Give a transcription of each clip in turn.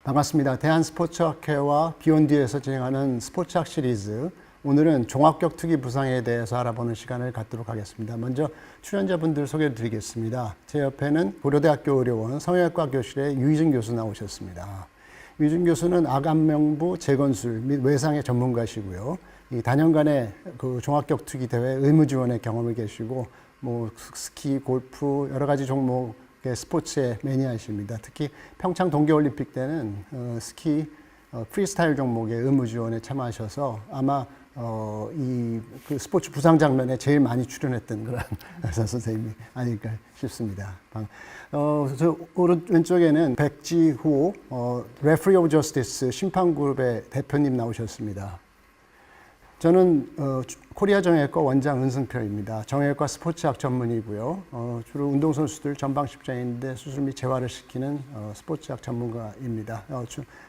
반갑습니다. 대한스포츠학회와 비욘드에서 진행하는 스포츠학 시리즈, 오늘은 종합격투기 부상에 대해서 알아보는 시간을 갖도록 하겠습니다. 먼저 출연자분들 소개해 드리겠습니다. 제 옆에는 고려대학교 의료원 성형외과 교실의 유희준 교수 나오셨습니다. 유희준 교수는 악안명부, 재건술 및 외상의 전문가시고요. 이 다년간의 그 종합격투기 대회 의무지원의 경험을 계시고, 스키, 골프 여러 가지 종목 스포츠의 매니아이십니다. 특히 평창 동계올림픽 때는 스키 프리스타일 종목의 의무지원에 참여하셔서 아마 그 스포츠 부상 장면에 제일 많이 출연했던 그런 의사 선생님이 아닐까 싶습니다. 저 왼쪽에는 백지호 레프리 오브 저스티스 심판그룹의 대표님 나오셨습니다. 저는 코리아 정형외과 원장 은승표입니다. 정형외과 스포츠학 전문이고요. 주로 운동선수들 전방십자인대 수술 및 재활을 시키는 스포츠학 전문가입니다.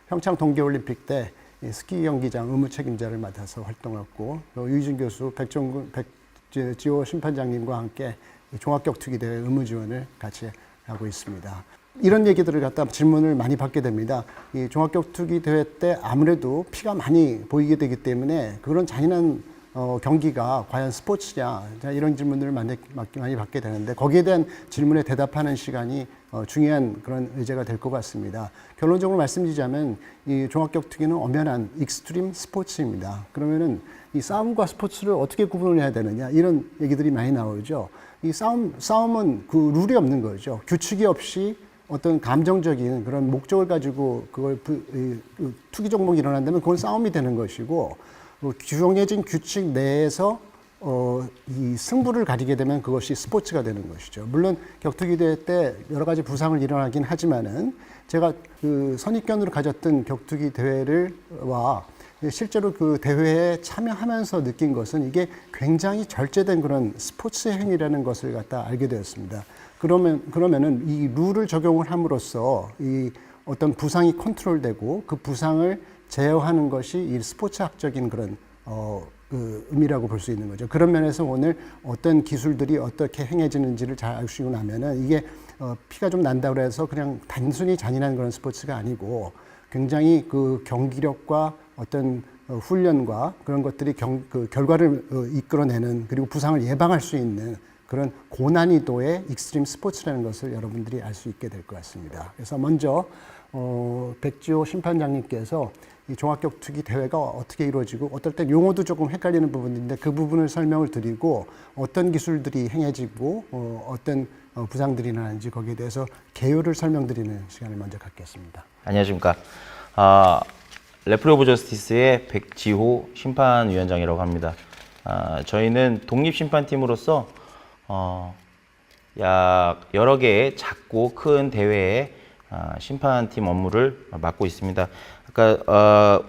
평창 동계올림픽 때 스키 경기장 의무 책임자를 맡아서 활동했고, 유희준 교수, 백지호 심판장님과 함께 종합격투기 대회 의무 지원을 같이 하고 있습니다. 이런 얘기들을 갖다 질문을 많이 받게 됩니다. 이 종합격투기 대회 때 아무래도 피가 많이 보이게 되기 때문에 그런 잔인한 경기가 과연 스포츠냐, 이런 질문들을 많이 받게 되는데, 거기에 대한 질문에 대답하는 시간이 중요한 그런 의제가 될 것 같습니다. 결론적으로 말씀드리자면 이 종합격투기는 엄연한 익스트림 스포츠입니다. 그러면은 이 싸움과 스포츠를 어떻게 구분을 해야 되느냐, 이런 얘기들이 많이 나오죠. 이 싸움은 그 룰이 없는 거죠. 규칙이 없이 어떤 감정적인 그런 목적을 가지고 그걸 투기 종목이 일어난다면 그건 싸움이 되는 것이고, 정해진 규칙 내에서 이 승부를 가리게 되면 그것이 스포츠가 되는 것이죠. 물론 격투기 대회 때 여러 가지 부상을 일어나긴 하지만은, 제가 그 선입견으로 가졌던 격투기 대회와 실제로 그 대회에 참여하면서 느낀 것은 이게 굉장히 절제된 그런 스포츠 행위라는 것을 갖다 알게 되었습니다. 그러면은 이 룰을 적용을 함으로써 이 어떤 부상이 컨트롤되고 그 부상을 제어하는 것이 이 스포츠학적인 그런 의미라고 볼 수 있는 거죠. 그런 면에서 오늘 어떤 기술들이 어떻게 행해지는지를 잘 알고 나면은 이게 피가 좀 난다고 해서 그냥 단순히 잔인한 그런 스포츠가 아니고, 굉장히 그 경기력과 어떤 훈련과 그런 것들이 그 결과를 이끌어내는, 그리고 부상을 예방할 수 있는 그런 고난이도의 익스트림 스포츠라는 것을 여러분들이 알 수 있게 될 것 같습니다. 그래서 먼저 백지호 심판장님께서 이 종합격투기 대회가 어떻게 이루어지고, 어떨 땐 용어도 조금 헷갈리는 부분인데 그 부분을 설명을 드리고, 어떤 기술들이 행해지고 어떤 부상들이 나는지 거기에 대해서 개요를 설명드리는 시간을 먼저 갖겠습니다. 안녕하십니까. 레프리 오브 저스티스의 백지호 심판위원장이라고 합니다. 저희는 독립심판팀으로서 약 여러 개의 작고 큰 대회의 심판팀 업무를 맡고 있습니다. 아까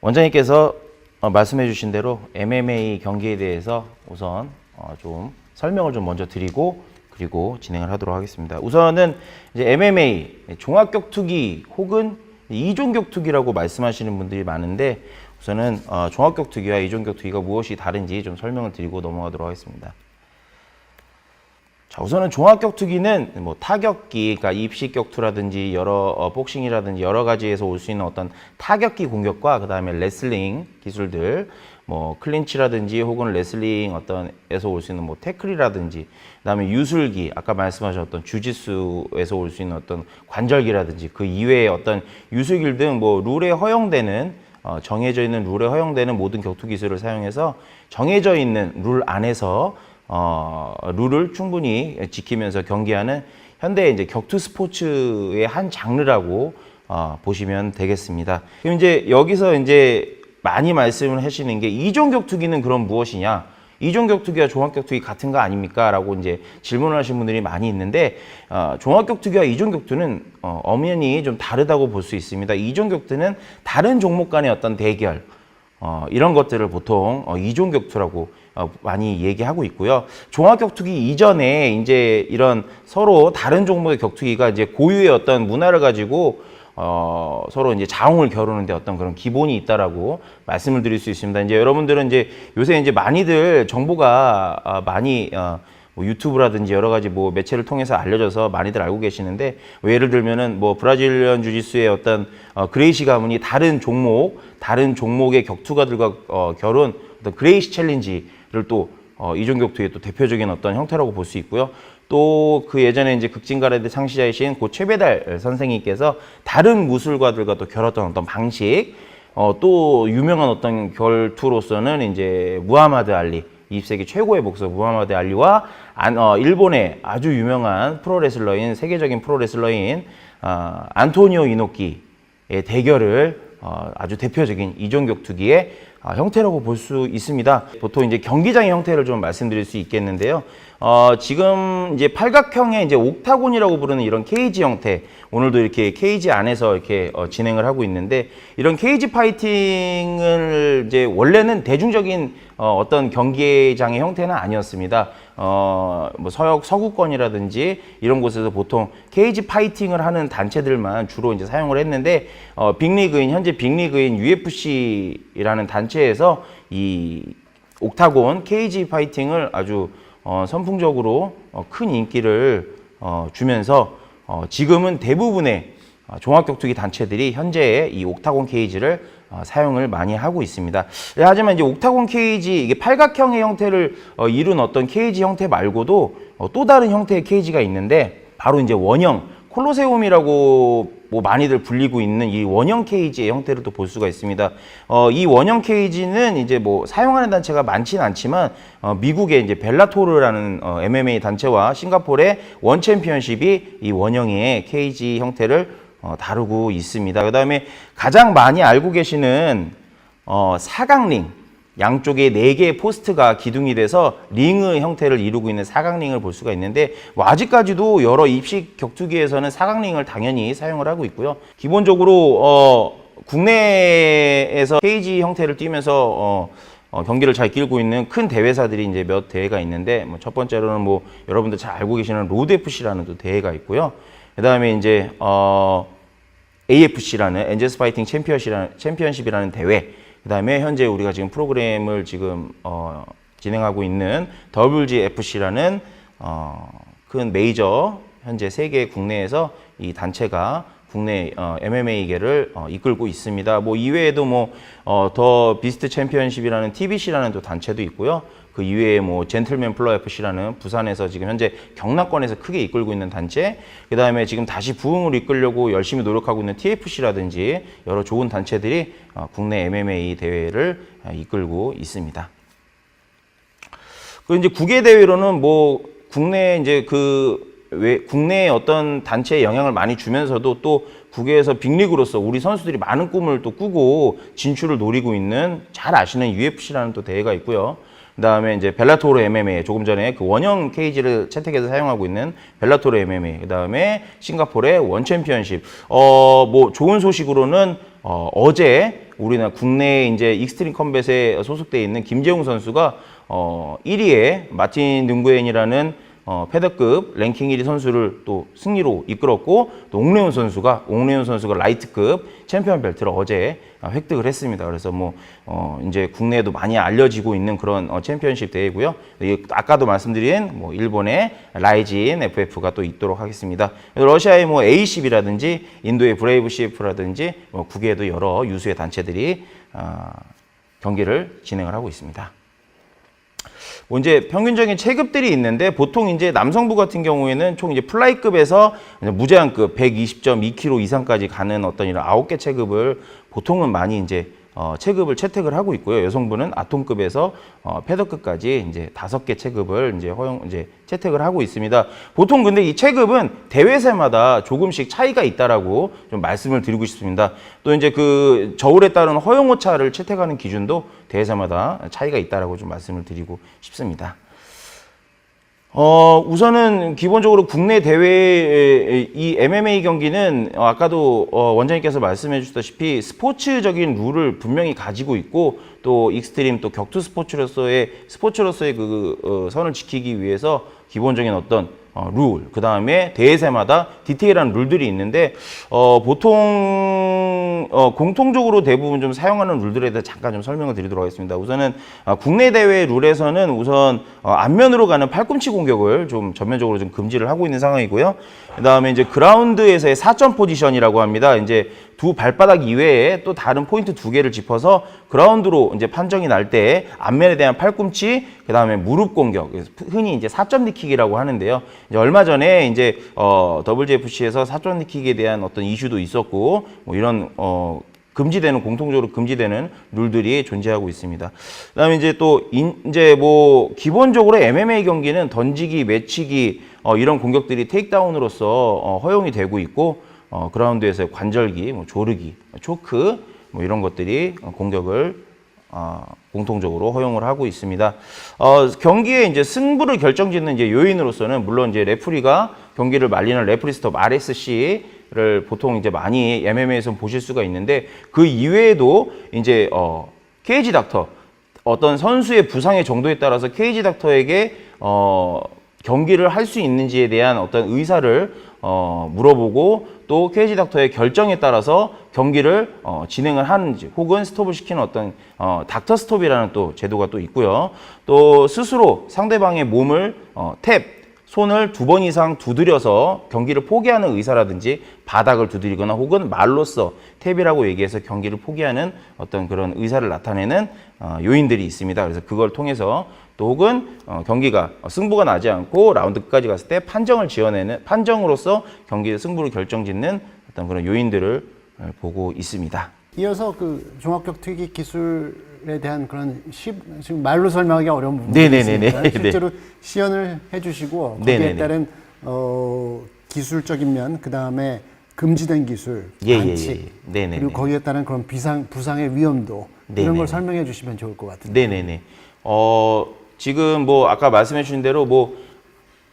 원장님께서 말씀해 주신 대로 MMA 경기에 대해서 우선 좀 설명을 좀 먼저 드리고, 그리고 진행을 하도록 하겠습니다. 우선은 이제 MMA, 종합격투기 혹은 이종격투기라고 말씀하시는 분들이 많은데, 우선은 종합격투기와 이종격투기가 무엇이 다른지 좀 설명을 드리고 넘어가도록 하겠습니다. 자, 우선은 종합격투기는 뭐 타격기, 그러니까 입식격투라든지 복싱이라든지 여러 가지에서 올 수 있는 어떤 타격기 공격과, 그 다음에 레슬링 기술들, 뭐 클린치라든지 혹은 레슬링 에서 올 수 있는 뭐 태클이라든지, 그 다음에 유술기, 아까 말씀하셨던 주짓수에서 올 수 있는 어떤 관절기라든지 그 이외의 어떤 유술기 등 뭐 룰에 허용되는 정해져 있는 룰에 허용되는 모든 격투 기술을 사용해서 정해져 있는 룰 안에서 룰을 충분히 지키면서 경기하는 현대 이제 격투 스포츠의 한 장르라고 보시면 되겠습니다. 그럼 이제 여기서 이제 많이 말씀을 하시는 게, 이종격투기는 그럼 무엇이냐? 이종격투기와 종합격투기 같은 거 아닙니까? 라고 이제 질문을 하신 분들이 많이 있는데, 종합격투기와 이종격투는 엄연히 좀 다르다고 볼 수 있습니다. 이종격투는 다른 종목 간의 어떤 대결, 이런 것들을 보통 이종격투라고 많이 얘기하고 있고요. 종합격투기 이전에 이제 이런 서로 다른 종목의 격투기가 이제 고유의 어떤 문화를 가지고 서로 이제 자웅을 겨루는데 어떤 그런 기본이 있다라고 말씀을 드릴 수 있습니다. 이제 여러분들은 이제 요새 이제 많이들 정보가 많이 뭐 유튜브라든지 여러 가지 뭐 매체를 통해서 알려져서 많이들 알고 계시는데, 뭐 예를 들면은 뭐 브라질리언 주짓수의 어떤 그레이시 가문이 다른 종목의 격투가들과 겨룬 어떤 그레이시 챌린지를 또 이종 격투의 또 대표적인 어떤 형태라고 볼 수 있고요. 또 그 예전에 이제 극진가라데 창시자이신 고 최배달 선생님께서 다른 무술가들과 또 겨뤘던 어떤 방식, 또 유명한 어떤 결투로서는 이제 무하마드 알리, 20세기 최고의 복서 무하마드 알리와 일본의 아주 유명한 프로레슬러인, 세계적인 프로레슬러인 안토니오 이노키의 대결을 아주 대표적인 이종격투기의 형태라고 볼 수 있습니다. 보통 이제 경기장의 형태를 좀 말씀드릴 수 있겠는데요. 지금 이제 팔각형의 이제 옥타곤이라고 부르는 이런 케이지 형태, 오늘도 이렇게 케이지 안에서 이렇게 진행을 하고 있는데, 이런 케이지 파이팅을 이제 원래는 대중적인 어떤 경기장의 형태는 아니었습니다. 뭐 서구권이라든지 이런 곳에서 보통 케이지 파이팅을 하는 단체들만 주로 이제 사용을 했는데, 현재 빅리그인 UFC라는 단체에서 이 옥타곤 케이지 파이팅을 아주 선풍적으로 큰 인기를 주면서 지금은 대부분의 종합격투기 단체들이 현재의 이 옥타곤 케이지를 사용을 많이 하고 있습니다. 하지만 이제 옥타곤 케이지, 이게 팔각형의 형태를 이룬 어떤 케이지 형태 말고도 또 다른 형태의 케이지가 있는데, 바로 이제 원형, 콜로세움이라고 뭐 많이들 불리고 있는 이 원형 케이지의 형태를 또 볼 수가 있습니다. 이 원형 케이지는 이제 뭐 사용하는 단체가 많지는 않지만, 미국의 이제 벨라토르라는 MMA 단체와 싱가포르의 원 챔피언십이 이 원형의 케이지 형태를 다루고 있습니다. 그 다음에 가장 많이 알고 계시는 사각링, 양쪽에 4개의 포스트가 기둥이 돼서 링의 형태를 이루고 있는 사각링을 볼 수가 있는데, 뭐 아직까지도 여러 입식 격투기에서는 사각링을 당연히 사용을 하고 있고요. 기본적으로 국내에서 케이지 형태를 띄면서 경기를 잘 이끌고 있는 큰 대회사들이 이제 몇 대회가 있는데, 뭐 첫 번째로는 뭐 여러분들 잘 알고 계시는 로드 FC라는 또 대회가 있고요. 그 다음에 이제 AFC라는 엔젤스 파이팅 챔피언십이라는 대회, 그 다음에 현재 우리가 지금 프로그램을 지금 진행하고 있는 WGFC라는 큰 메이저, 현재 세계 국내에서 이 단체가 국내 MMA계를 이끌고 있습니다. 뭐 이외에도 뭐 더 비스트 챔피언십이라는 TBC라는 또 단체도 있고요. 그 이외에 뭐 젠틀맨 플러 FC라는 부산에서 지금 현재 경남권에서 크게 이끌고 있는 단체, 그 다음에 지금 다시 부흥을 이끌려고 열심히 노력하고 있는 TFC라든지 여러 좋은 단체들이 국내 MMA 대회를 이끌고 있습니다. 그 이제 국외 대회로는 뭐 국내 이제 국내의 어떤 단체에 영향을 많이 주면서도 또 국외에서 빅리그로서 우리 선수들이 많은 꿈을 또 꾸고 진출을 노리고 있는, 잘 아시는 UFC라는 또 대회가 있고요. 그 다음에 이제 벨라토르 MMA, 조금 전에 그 원형 케이지를 채택해서 사용하고 있는 벨라토르 MMA, 그 다음에 싱가포르의 원 챔피언십. 뭐 좋은 소식으로는 어제 우리나라 국내 이제 익스트림 컴뱃에 소속돼 있는 김재웅 선수가 1위에 마틴 능구엔이라는 패더급 랭킹 1위 선수를 또 승리로 이끌었고, 또 옹래훈 선수가 라이트급 챔피언 벨트를 어제 획득을 했습니다. 그래서 뭐 이제 국내에도 많이 알려지고 있는 그런 챔피언십 대회고요. 아까도 말씀드린 뭐 일본의 라이진 FF가 또 있도록 하겠습니다. 러시아의 뭐 A10이라든지 인도의 브레이브 CF라든지 뭐 국외에도 여러 유수의 단체들이 경기를 진행을 하고 있습니다. 뭐 이제 평균적인 체급들이 있는데, 보통 이제 남성부 같은 경우에는 총 이제 플라이급에서 무제한급 120.2kg 이상까지 가는 어떤 이런 9개 체급을 보통은 많이 이제 체급을 채택을 하고 있고요. 여성분은 아톰급에서 패더급까지 이제 5개 체급을 이제 채택을 하고 있습니다. 보통 근데 이 체급은 대회사마다 조금씩 차이가 있다라고 좀 말씀을 드리고 싶습니다. 또 이제 그 저울에 따른 허용 오차를 채택하는 기준도 대회사마다 차이가 있다라고 좀 말씀을 드리고 싶습니다. 우선은 기본적으로 국내 대회 이 MMA 경기는 아까도 원장님께서 말씀해 주셨다시피 스포츠적인 룰을 분명히 가지고 있고, 또 익스트림 또 격투 스포츠로서의 그 선을 지키기 위해서 기본적인 어떤 룰, 그 다음에 대회사마다 디테일한 룰들이 있는데 보통 공통적으로 대부분 좀 사용하는 룰들에 대해 잠깐 좀 설명을 드리도록 하겠습니다. 우선은 국내 대회 룰에서는 우선 앞면으로 가는 팔꿈치 공격을 좀 전면적으로 좀 금지를 하고 있는 상황이고요. 그 다음에 이제 그라운드에서의 4점 포지션이라고 합니다. 이제 두 발바닥 이외에 또 다른 포인트 2개를 짚어서 그라운드로 이제 판정이 날 때 앞면에 대한 팔꿈치, 그 다음에 무릎 공격, 흔히 이제 4점 니킥이라고 하는데요. 이제 얼마 전에 이제 WGFC에서 4점 니킥에 대한 어떤 이슈도 있었고, 뭐 이런 금지되는, 공통적으로 금지되는 룰들이 존재하고 있습니다. 그다음에 이제 또 이제 뭐 기본적으로 MMA 경기는 던지기, 매치기 이런 공격들이 테이크다운으로서 허용이 되고 있고, 그라운드에서의 관절기, 뭐 조르기, 초크, 뭐 이런 것들이 공격을 공통적으로 허용을 하고 있습니다. 경기의 이제 승부를 결정짓는 이제 요인으로서는 물론 이제 레프리가 경기를 말리는 레프리 스톱 RSC를 보통 이제 많이 MMA에서 보실 수가 있는데, 그 이외에도 이제 케이지 닥터, 어떤 선수의 부상의 정도에 따라서 케이지 닥터에게 경기를 할 수 있는지에 대한 어떤 의사를 물어보고, 또 케이지 닥터의 결정에 따라서 경기를 진행을 하는지 혹은 스톱을 시키는 어떤 닥터 스톱이라는 또 제도가 또 있고요. 또 스스로 상대방의 몸을 손을 2번 이상 두드려서 경기를 포기하는 의사라든지, 바닥을 두드리거나 혹은 말로써 탭이라고 얘기해서 경기를 포기하는 어떤 그런 의사를 나타내는 요인들이 있습니다. 그래서 그걸 통해서 또 혹은 경기가 승부가 나지 않고 라운드 끝까지 갔을 때 판정을 지어내는, 판정으로서 경기의 승부를 결정짓는 어떤 그런 요인들을 보고 있습니다. 이어서 그 종합격 투기 기술에 대한 그런 지금 말로 설명하기 어려운 부분이 네네네네. 있습니다. 실제로 시연을 해주시고 거기에 네네네. 따른 기술적인 면, 그 다음에 금지된 기술, 반칙, 네네네. 그리고 거기에 따른 그런 부상의 위험도, 이런 네네네. 걸 설명해 주시면 좋을 것 같은데. 네네네. 지금 뭐 아까 말씀해 주신 대로 뭐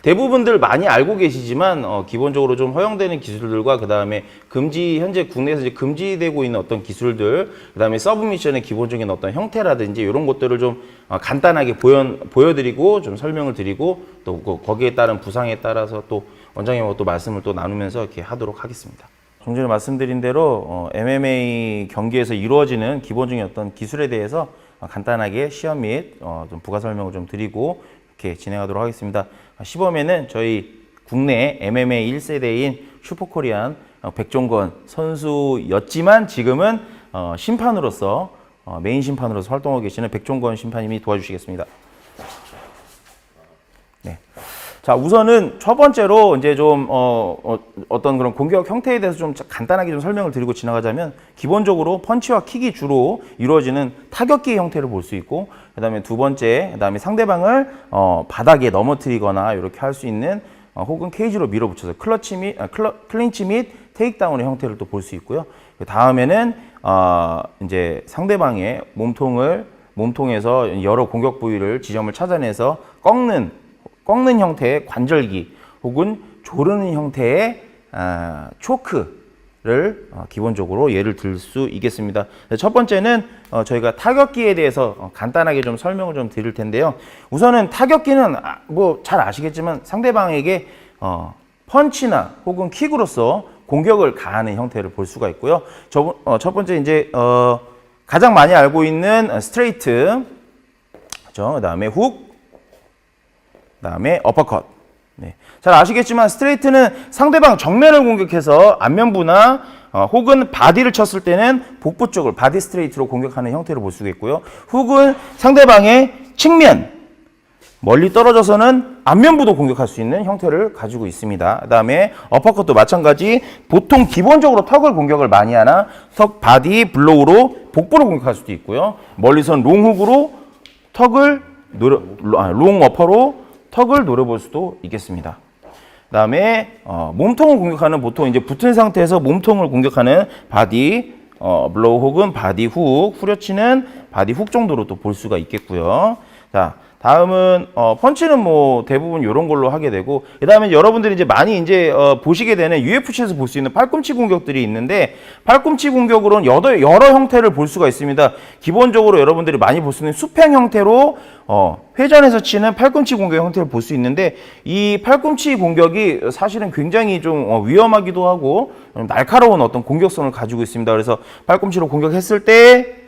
대부분들 많이 알고 계시지만 기본적으로 좀 허용되는 기술들과, 그 다음에 현재 국내에서 이제 금지되고 있는 어떤 기술들, 그 다음에 서브미션의 기본적인 어떤 형태라든지 이런 것들을 좀 간단하게 보여드리고 좀 설명을 드리고, 또 거기에 따른 부상에 따라서 또 원장님하고 또 말씀을 또 나누면서 이렇게 하도록 하겠습니다. 좀 전에 말씀드린 대로 MMA 경기에서 이루어지는 기본적인 어떤 기술에 대해서 간단하게 시연 및 좀 부가 설명을 좀 드리고 이렇게 진행하도록 하겠습니다. 시범에는 저희 국내 MMA 1세대인 슈퍼코리안 백종건 선수였지만 지금은 심판으로서 메인 심판으로서 활동하고 계시는 백종건 심판님이 도와주시겠습니다. 네. 자, 우선은 첫 번째로 이제 좀 어떤 그런 공격 형태에 대해서 좀 간단하게 좀 설명을 드리고 지나가자면, 기본적으로 펀치와 킥이 주로 이루어지는 타격기 형태를 볼 수 있고, 그다음에 두 번째, 그다음에 상대방을 바닥에 넘어뜨리거나 이렇게 할 수 있는 혹은 케이지로 밀어붙여서 클린치 및 테이크다운의 형태를 또 볼 수 있고요. 그 다음에는 이제 상대방의 몸통에서 여러 공격 부위를 지점을 찾아내서 꺾는 형태의 관절기 혹은 조르는 형태의 초크를 기본적으로 예를 들 수 있겠습니다. 첫 번째는 저희가 타격기에 대해서 간단하게 좀 설명을 좀 드릴 텐데요. 우선은 타격기는 뭐 잘 아시겠지만 상대방에게 펀치나 혹은 킥으로서 공격을 가하는 형태를 볼 수가 있고요. 첫 번째 이제 가장 많이 알고 있는 스트레이트, 그렇죠? 그다음에 훅, 그다음에 어퍼컷. 네. 잘 아시겠지만 스트레이트는 상대방 정면을 공격해서 안면부나 혹은 바디를 쳤을 때는 복부 쪽을 바디 스트레이트로 공격하는 형태를 볼 수가 있고요. 훅은 상대방의 측면, 멀리 떨어져서는 안면부도 공격할 수 있는 형태를 가지고 있습니다. 그다음에 어퍼컷도 마찬가지, 보통 기본적으로 턱을 공격을 많이 하나 턱 바디 블로우로 복부를 공격할 수도 있고요. 멀리선 롱훅으로 롱 어퍼로 턱을 노려볼 수도 있겠습니다. 그다음에 몸통을 공격하는, 보통 이제 붙은 상태에서 몸통을 공격하는 바디 블로우 혹은 바디 훅, 후려치는 바디 훅 정도로 또 볼 수가 있겠고요. 자, 다음은 펀치는 뭐 대부분 이런 걸로 하게 되고, 그다음에 여러분들이 이제 많이 이제 보시게 되는 UFC에서 볼 수 있는 팔꿈치 공격들이 있는데, 팔꿈치 공격으로는 여러 형태를 볼 수가 있습니다. 기본적으로 여러분들이 많이 볼 수 있는 수평 형태로 회전해서 치는 팔꿈치 공격 형태를 볼 수 있는데, 이 팔꿈치 공격이 사실은 굉장히 좀 위험하기도 하고 날카로운 어떤 공격성을 가지고 있습니다. 그래서 팔꿈치로 공격했을 때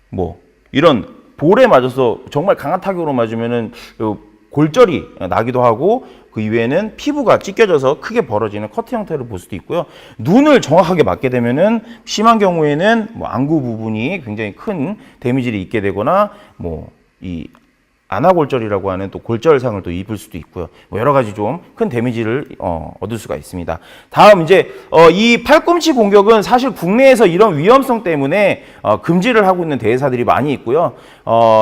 뭐 이런 볼에 맞아서 정말 강한 타격으로 맞으면은 골절이 나기도 하고, 그 이외에는 피부가 찢겨져서 크게 벌어지는 커트 형태를 볼 수도 있고요. 눈을 정확하게 맞게 되면은 심한 경우에는 뭐 안구 부분이 굉장히 큰 데미지를 입게 되거나 뭐 이 안아골절이라고 하는 또 골절상을 또 입을 수도 있고요. 뭐 여러 가지 좀 큰 데미지를 얻을 수가 있습니다. 다음 이제 이 팔꿈치 공격은 사실 국내에서 이런 위험성 때문에 금지를 하고 있는 대회사들이 많이 있고요.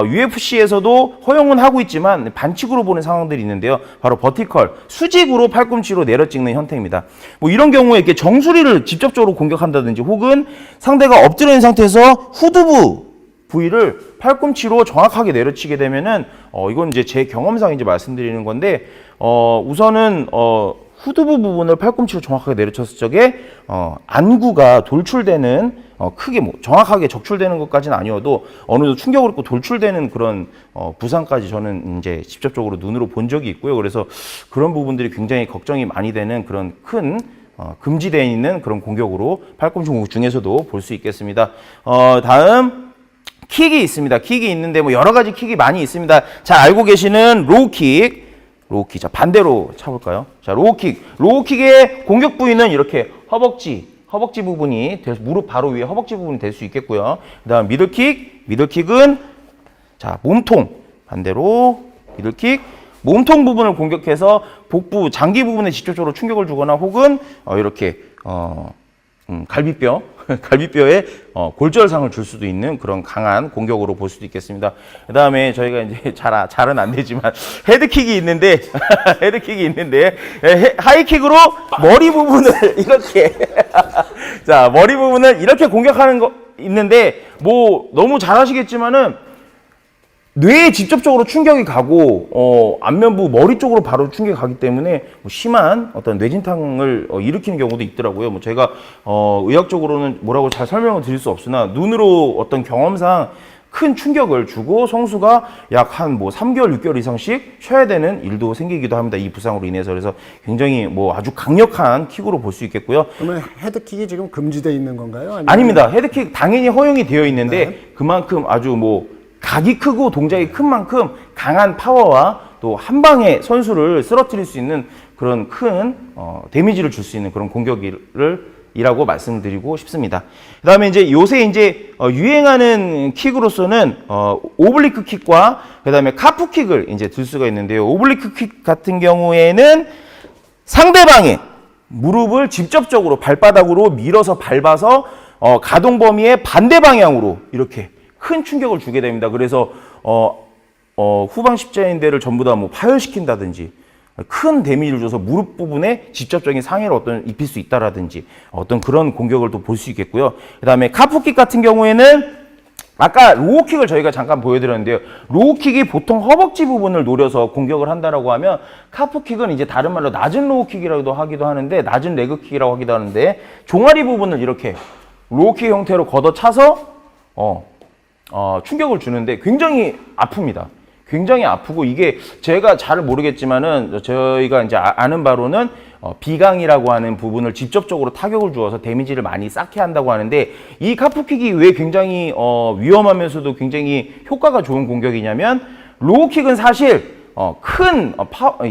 UFC에서도 허용은 하고 있지만 반칙으로 보는 상황들이 있는데요. 바로 버티컬, 수직으로 팔꿈치로 내려 찍는 형태입니다. 뭐 이런 경우에 이렇게 정수리를 직접적으로 공격한다든지, 혹은 상대가 엎드려 있는 상태에서 후두부 부위를 팔꿈치로 정확하게 내려치게 되면은 이건 이제 제 경험상 이제 말씀드리는 건데, 우선은 후두부 부분을 팔꿈치로 정확하게 내려쳤을 적에 안구가 돌출되는, 크게 뭐 정확하게 적출되는 것까지는 아니어도 어느 정도 충격을 입고 돌출되는 그런 부상까지 저는 이제 직접적으로 눈으로 본 적이 있고요. 그래서 그런 부분들이 굉장히 걱정이 많이 되는 그런 큰 금지되어 있는 그런 공격으로 팔꿈치 공격 중에서도 볼 수 있겠습니다. 다음 킥이 있습니다. 킥이 있는데 뭐 여러 가지 킥이 많이 있습니다. 잘 알고 계시는 로우킥. 자, 반대로 차볼까요? 자, 로우킥. 로우킥의 공격 부위는 이렇게 허벅지 부분이, 무릎 바로 위에 허벅지 부분이 될 수 있겠고요. 그 다음 미들킥은 자, 몸통. 반대로 미들킥. 몸통 부분을 공격해서 복부, 장기 부분에 직접적으로 충격을 주거나, 혹은 이렇게 갈비뼈에 골절상을 줄 수도 있는 그런 강한 공격으로 볼 수도 있겠습니다. 그 다음에 저희가 이제 잘은 안 되지만 헤드킥이 있는데 하이킥으로 머리 부분을 이렇게 자, 머리 부분을 이렇게 공격하는 거 있는데, 뭐 너무 잘하시겠지만은 뇌에 직접적으로 충격이 가고 안면부 머리 쪽으로 바로 충격이 가기 때문에 뭐 심한 어떤 뇌진탕을 일으키는 경우도 있더라고요. 뭐 제가 의학적으로는 뭐라고 잘 설명을 드릴 수 없으나, 눈으로 어떤 경험상 큰 충격을 주고 선수가 약 한 뭐 3개월, 6개월 이상씩 쉬어야 되는 일도 생기기도 합니다. 이 부상으로 인해서. 그래서 굉장히 뭐 아주 강력한 킥으로 볼 수 있겠고요. 그러면 헤드킥이 지금 금지되어 있는 건가요? 아닙니다. 헤드킥 당연히 허용이 되어 있는데, 네. 그만큼 아주 뭐 각이 크고 동작이 큰 만큼 강한 파워와 또 한 방에 선수를 쓰러뜨릴 수 있는 그런 큰 데미지를 줄 수 있는 그런 공격이라고 말씀드리고 싶습니다. 그다음에 이제 요새 이제 유행하는 킥으로서는 오블리크 킥과 그다음에 카프 킥을 이제 들 수가 있는데요. 오블리크 킥 같은 경우에는 상대방의 무릎을 직접적으로 발바닥으로 밀어서 밟아서 가동 범위의 반대 방향으로 이렇게 큰 충격을 주게 됩니다. 그래서 후방 십자인대를 전부 다 뭐 파열시킨다든지, 큰 데미지를 줘서 무릎 부분에 직접적인 상해를 입힐 수 있다라든지, 어떤 그런 공격을 또 볼 수 있겠고요. 그다음에 카프킥 같은 경우에는 아까 로우킥을 저희가 잠깐 보여드렸는데요. 로우킥이 보통 허벅지 부분을 노려서 공격을 한다라고 하면, 카프킥은 이제 다른 말로 낮은 로우킥이라고도 하기도 하는데, 낮은 레그킥이라고 하기도 하는데, 종아리 부분을 이렇게 로우킥 형태로 걷어차서 충격을 주는데 굉장히 아픕니다. 굉장히 아프고, 이게 제가 잘 모르겠지만은 저희가 이제 아는 바로는 비강이라고 하는 부분을 직접적으로 타격을 주어서 데미지를 많이 쌓게 한다고 하는데, 이 카프킥이 왜 굉장히 위험하면서도 굉장히 효과가 좋은 공격이냐면, 로우킥은 사실 큰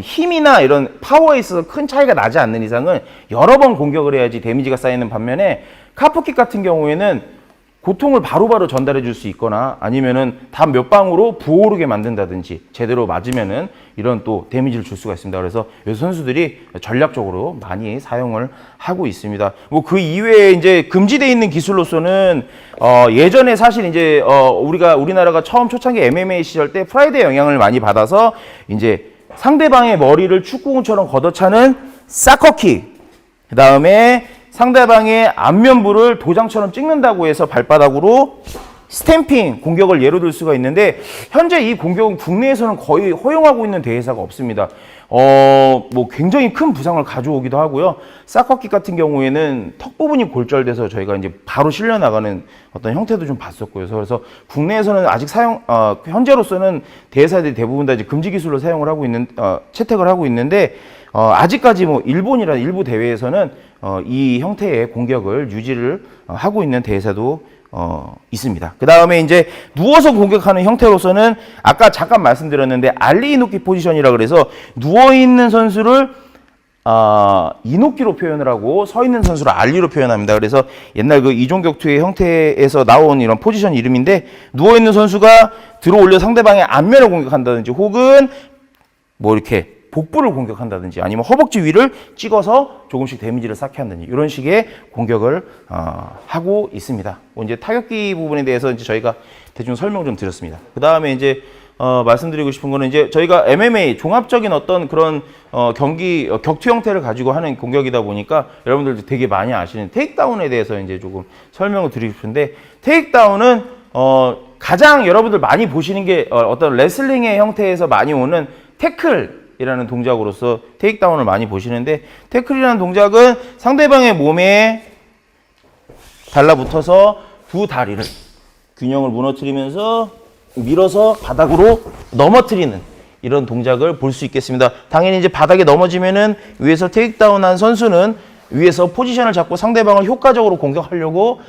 힘이나 이런 파워에 있어서 큰 차이가 나지 않는 이상은 여러 번 공격을 해야지 데미지가 쌓이는 반면에, 카프킥 같은 경우에는 고통을 바로바로 전달해 줄 수 있거나, 아니면은 단 몇 방으로 부어오르게 만든다든지, 제대로 맞으면은 이런 또 데미지를 줄 수가 있습니다. 그래서 요 선수들이 전략적으로 많이 사용을 하고 있습니다. 뭐 그 이외에 이제 금지되어 있는 기술로서는 예전에 사실 이제 우리나라가 처음 초창기 MMA 시절 때 프라이드의 영향을 많이 받아서 이제 상대방의 머리를 축구공처럼 걷어차는 사커킥, 그 다음에 상대방의 안면부를 도장처럼 찍는다고 해서 발바닥으로 스탬핑 공격을 예로 들 수가 있는데 현재 이 공격은 국내에서는 거의 허용하고 있는 대회사가 없습니다. 뭐 굉장히 큰 부상을 가져오기도 하고요. 사커킥 같은 경우에는 턱 부분이 골절돼서 저희가 이제 바로 실려 나가는 어떤 형태도 좀 봤었고요. 그래서 국내에서는 아직 현재로서는 대회사들이 대부분 다 이제 금지 기술로 사용을 하고 있는, 채택을 하고 있는데, 아직까지 뭐 일본이나 일부 대회에서는 이 형태의 공격을 유지를 하고 있는 대회사도 있습니다. 그 다음에 이제 누워서 공격하는 형태로서는 아까 잠깐 말씀드렸는데 알리 이노키 포지션이라 그래서 누워있는 선수를 이노키로 표현을 하고 서 있는 선수를 알리로 표현합니다. 그래서 옛날 그 이종격투의 형태에서 나온 이런 포지션 이름인데 누워있는 선수가 들어 올려 상대방의 앞면을 공격한다든지 혹은 뭐 이렇게 복부를 공격한다든지 아니면 허벅지 위를 찍어서 조금씩 데미지를 쌓게 한다든지 이런 식의 공격을 하고 있습니다. 뭐 이제 타격기 부분에 대해서 이제 저희가 대충 설명 좀 드렸습니다. 그 다음에 이제 말씀드리고 싶은 거는 이제 저희가 MMA 종합적인 어떤 그런 경기 격투 형태를 가지고 하는 공격이다 보니까 여러분들도 되게 많이 아시는 테이크다운에 대해서 이제 조금 설명을 드리고 싶은데 테이크다운은 가장 여러분들 많이 보시는 게 어떤 레슬링의 형태에서 많이 오는 태클 이라는 동작으로서 테이크다운을 많이 보시는데 태클이라는 동작은 상대방의 몸에 달라붙어서 두 다리를 균형을 무너뜨리면서 밀어서 바닥으로 넘어뜨리는 이런 동작을 볼 수 있겠습니다. 당연히 이제 바닥에 넘어지면은 위에서 테이크다운한 선수는 위에서 포지션을 잡고 상대방을 효과적으로 공격하려고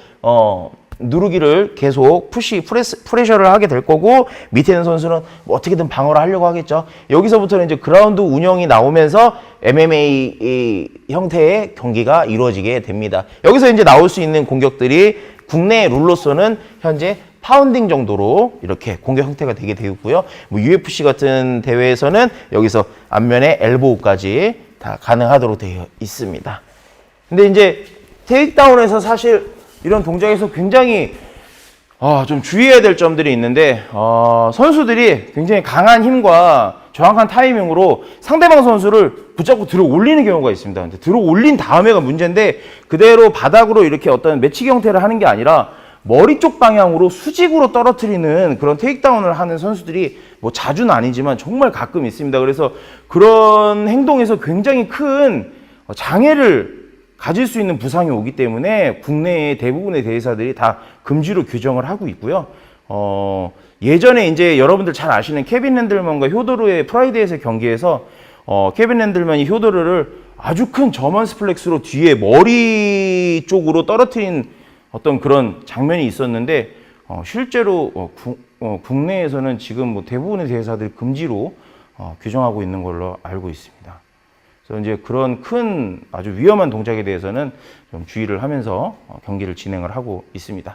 누르기를 계속 프레셔를 하게 될 거고 밑에 있는 선수는 뭐 어떻게든 방어를 하려고 하겠죠. 여기서부터는 이제 그라운드 운영이 나오면서 MMA 형태의 경기가 이루어지게 됩니다. 여기서 이제 나올 수 있는 공격들이 국내 룰로서는 현재 파운딩 정도로 이렇게 공격 형태가 되게 되고요. 뭐 UFC 같은 대회에서는 여기서 앞면에 엘보우까지 다 가능하도록 되어 있습니다. 근데 이제 테이크다운에서 사실 이런 동작에서 굉장히 좀 주의해야 될 점들이 있는데 선수들이 굉장히 강한 힘과 정확한 타이밍으로 상대방 선수를 붙잡고 들어 올리는 경우가 있습니다. 근데 들어 올린 다음에가 문제인데 그대로 바닥으로 이렇게 어떤 매치기 형태를 하는 게 아니라 머리 쪽 방향으로 수직으로 떨어뜨리는 그런 테이크다운을 하는 선수들이 뭐 자주는 아니지만 정말 가끔 있습니다. 그래서 그런 행동에서 굉장히 큰 장애를 가질 수 있는 부상이 오기 때문에 국내의 대부분의 대회사들이 다 금지로 규정을 하고 있고요. 예전에 이제 여러분들 잘 아시는 케빈 랜들먼과 효도르의 프라이드에서 경기에서 케빈 랜들먼이 효도르를 아주 큰 저먼 스플렉스로 뒤에 머리 쪽으로 떨어뜨린 어떤 그런 장면이 있었는데 실제로 국내에서는 지금 뭐 대부분의 대회사들이 금지로 규정하고 있는 걸로 알고 있습니다. 그래서 이제 그런 큰 아주 위험한 동작에 대해서는 좀 주의를 하면서 경기를 진행을 하고 있습니다.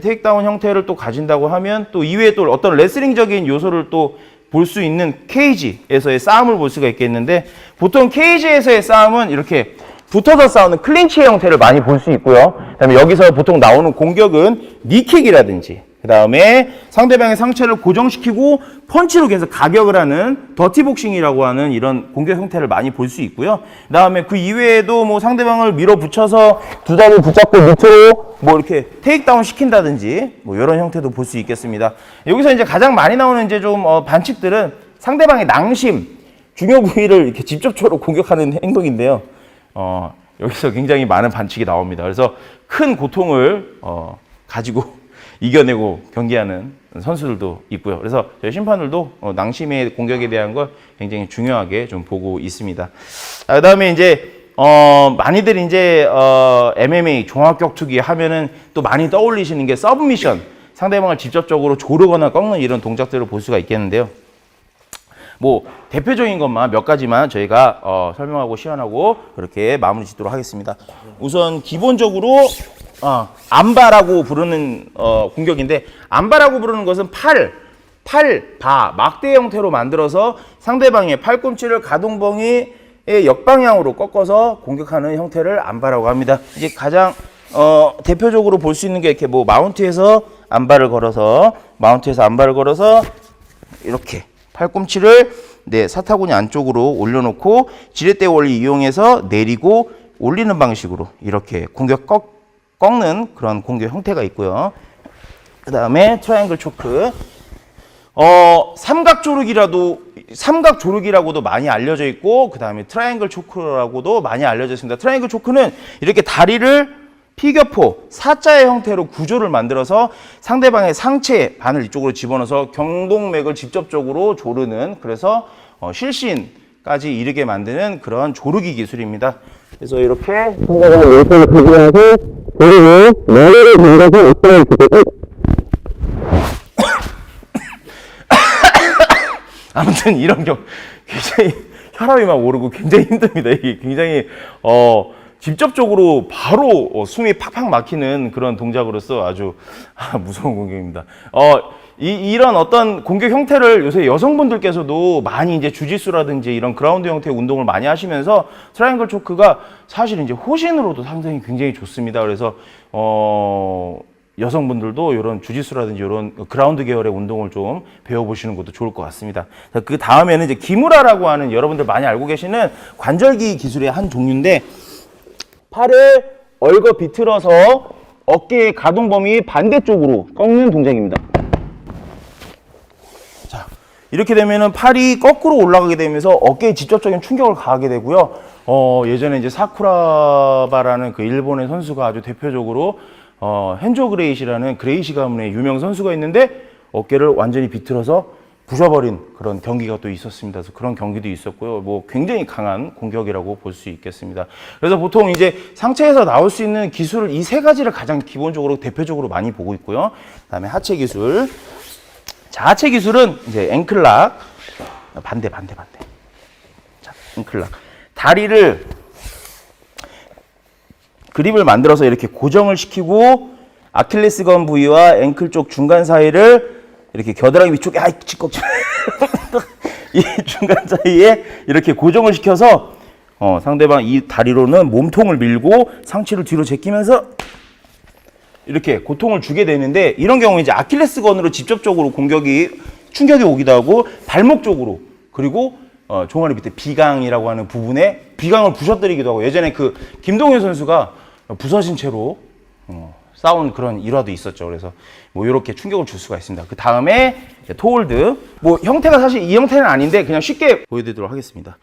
테이크다운 형태를 또 가진다고 하면 또 이외에 또 어떤 레슬링적인 요소를 또 볼 수 있는 케이지에서의 싸움을 볼 수가 있겠는데 보통 케이지에서의 싸움은 이렇게 붙어서 싸우는 클린치의 형태를 많이 볼 수 있고요. 그다음에 여기서 보통 나오는 공격은 니킥이라든지 그 다음에 상대방의 상체를 고정시키고 펀치로 계속 가격을 하는 더티복싱이라고 하는 이런 공격 형태를 많이 볼 수 있고요. 그 다음에 그 이외에도 뭐 상대방을 밀어붙여서 두 다리를 붙잡고 밑으로 뭐 이렇게 테이크다운 시킨다든지 뭐 이런 형태도 볼 수 있겠습니다. 여기서 이제 가장 많이 나오는 이제 좀 반칙들은 상대방의 낭심, 중요 부위를 이렇게 직접적으로 공격하는 행동인데요. 여기서 굉장히 많은 반칙이 나옵니다. 그래서 큰 고통을 가지고 이겨내고 경기하는 선수들도 있고요. 그래서 저희 심판들도 낭심의 공격에 대한 걸 굉장히 중요하게 좀 보고 있습니다. 그 다음에 이제 많이들 이제 MMA 종합격투기 하면은 또 많이 떠올리시는 게 서브미션, 상대방을 직접적으로 조르거나 꺾는 이런 동작들을 볼 수가 있겠는데요. 뭐 대표적인 것만 몇 가지만 저희가 설명하고 시연하고 그렇게 마무리 짓도록 하겠습니다. 우선 기본적으로 안바라고 부르는 공격인데 안바라고 부르는 것은 바, 막대 형태로 만들어서 상대방의 팔꿈치를 가동범위의 역방향으로 꺾어서 공격하는 형태를 안바라고 합니다. 이제 가장 대표적으로 볼 수 있는 게 이렇게 뭐 마운트에서 안바를 걸어서 이렇게 팔꿈치를 사타구니 안쪽으로 올려놓고 지렛대 원리 이용해서 내리고 올리는 방식으로 이렇게 꺾는 그런 공격 형태가 있고요. 그 다음에 트라이앵글 초크. 삼각 조르기라고도 많이 알려져 있고, 그 다음에 트라이앵글 초크라고도 많이 알려져 있습니다. 트라이앵글 초크는 이렇게 다리를 피겨포, 사자의 형태로 구조를 만들어서 상대방의 상체 반을 이쪽으로 집어넣어서 경동맥을 직접적으로 조르는, 그래서 실신까지 이르게 만드는 그런 조르기 기술입니다. 그래서 이렇게 상대방의 왼손을 들고 나서 그리고 머리를 당겨서 옥상을 주고 아무튼 이런 굉장히 혈압이 막 오르고 굉장히 힘듭니다. 이게 굉장히 직접적으로 바로 숨이 팍팍 막히는 그런 동작으로서 아주 무서운 공격입니다. 이런 어떤 공격 형태를 요새 여성분들께서도 많이 이제 주짓수라든지 이런 그라운드 형태의 운동을 많이 하시면서 트라이앵글 초크가 사실 이제 호신으로도 상당히 굉장히 좋습니다. 그래서 여성분들도 이런 주짓수라든지 이런 그라운드 계열의 운동을 좀 배워보시는 것도 좋을 것 같습니다. 그 다음에는 이제 기무라라고 하는 여러분들 많이 알고 계시는 관절기 기술의 한 종류인데, 팔을 얽어 비틀어서 어깨의 가동 범위 반대쪽으로 꺾는 동작입니다. 자, 이렇게 되면은 팔이 거꾸로 올라가게 되면서 어깨에 직접적인 충격을 가하게 되고요. 예전에 이제 사쿠라바라는 그 일본의 선수가 아주 대표적으로 헨조 그레이시라는 그레이시 가문의 유명 선수가 있는데 어깨를 완전히 비틀어서 부셔버린 그런 경기가 또 있었습니다. 그래서 그런 경기도 있었고요. 뭐 굉장히 강한 공격이라고 볼 수 있겠습니다. 그래서 보통 이제 상체에서 나올 수 있는 기술을 이 세 가지를 가장 기본적으로 대표적으로 많이 보고 있고요. 그다음에 하체 기술. 자, 하체 기술은 이제 앵클락. 반대. 자, 앵클락. 다리를 그립을 만들어서 이렇게 고정을 시키고 아킬레스건 부위와 앵클 쪽 중간 사이를 이렇게 겨드랑이 위쪽에 이 중간 사이에 이렇게 고정을 시켜서 상대방 이 다리로는 몸통을 밀고 상체를 뒤로 제끼면서 이렇게 고통을 주게 되는데, 이런 경우에 이제 아킬레스건으로 직접적으로 충격이 오기도 하고 발목 쪽으로, 그리고 종아리 밑에 비강이라고 하는 부분에 비강을 부셔뜨리기도 하고, 예전에 그 김동현 선수가 부서진 채로 싸운 그런 일화도 있었죠. 그래서 뭐 이렇게 충격을 줄 수가 있습니다. 그 다음에 토홀드. 뭐 형태가 사실 이 형태는 아닌데 그냥 쉽게 보여드리도록 하겠습니다.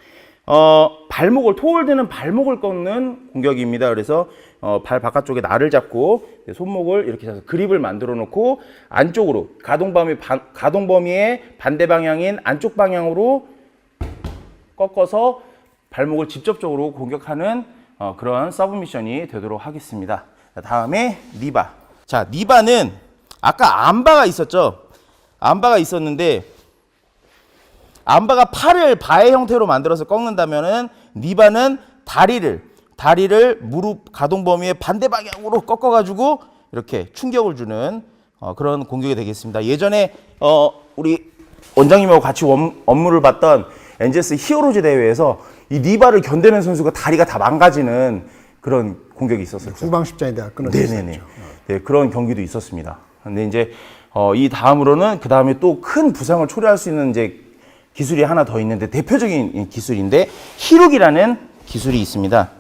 토홀드는 발목을 꺾는 공격입니다. 그래서 발 바깥쪽에 날을 잡고 손목을 이렇게 해서 그립을 만들어 놓고 안쪽으로 가동 범위의 반대 방향인 안쪽 방향으로 꺾어서 발목을 직접적으로 공격하는 그런 서브미션이 되도록 하겠습니다. 다음에 니바. 자, 니바는 아까 암바가 있었죠. 암바가 있었는데 암바가 팔을 바의 형태로 만들어서 꺾는다면은 니바는 다리를 무릎 가동 범위의 반대 방향으로 꺾어 가지고 이렇게 충격을 주는 그런 공격이 되겠습니다. 예전에 우리 원장님하고 같이 업무를 봤던 엔젤스 히어로즈 대회에서 이 니바를 견뎌낸 선수가 다리가 다 망가지는 그런 공격이 있었어요. 후방십자인대가 끊어졌었죠. 네, 그런 경기도 있었습니다. 근데 이제 이 다음으로는 그 다음에 또 큰 부상을 초래할 수 있는 이제 기술이 하나 더 있는데, 대표적인 기술인데 히룩이라는 기술이 있습니다.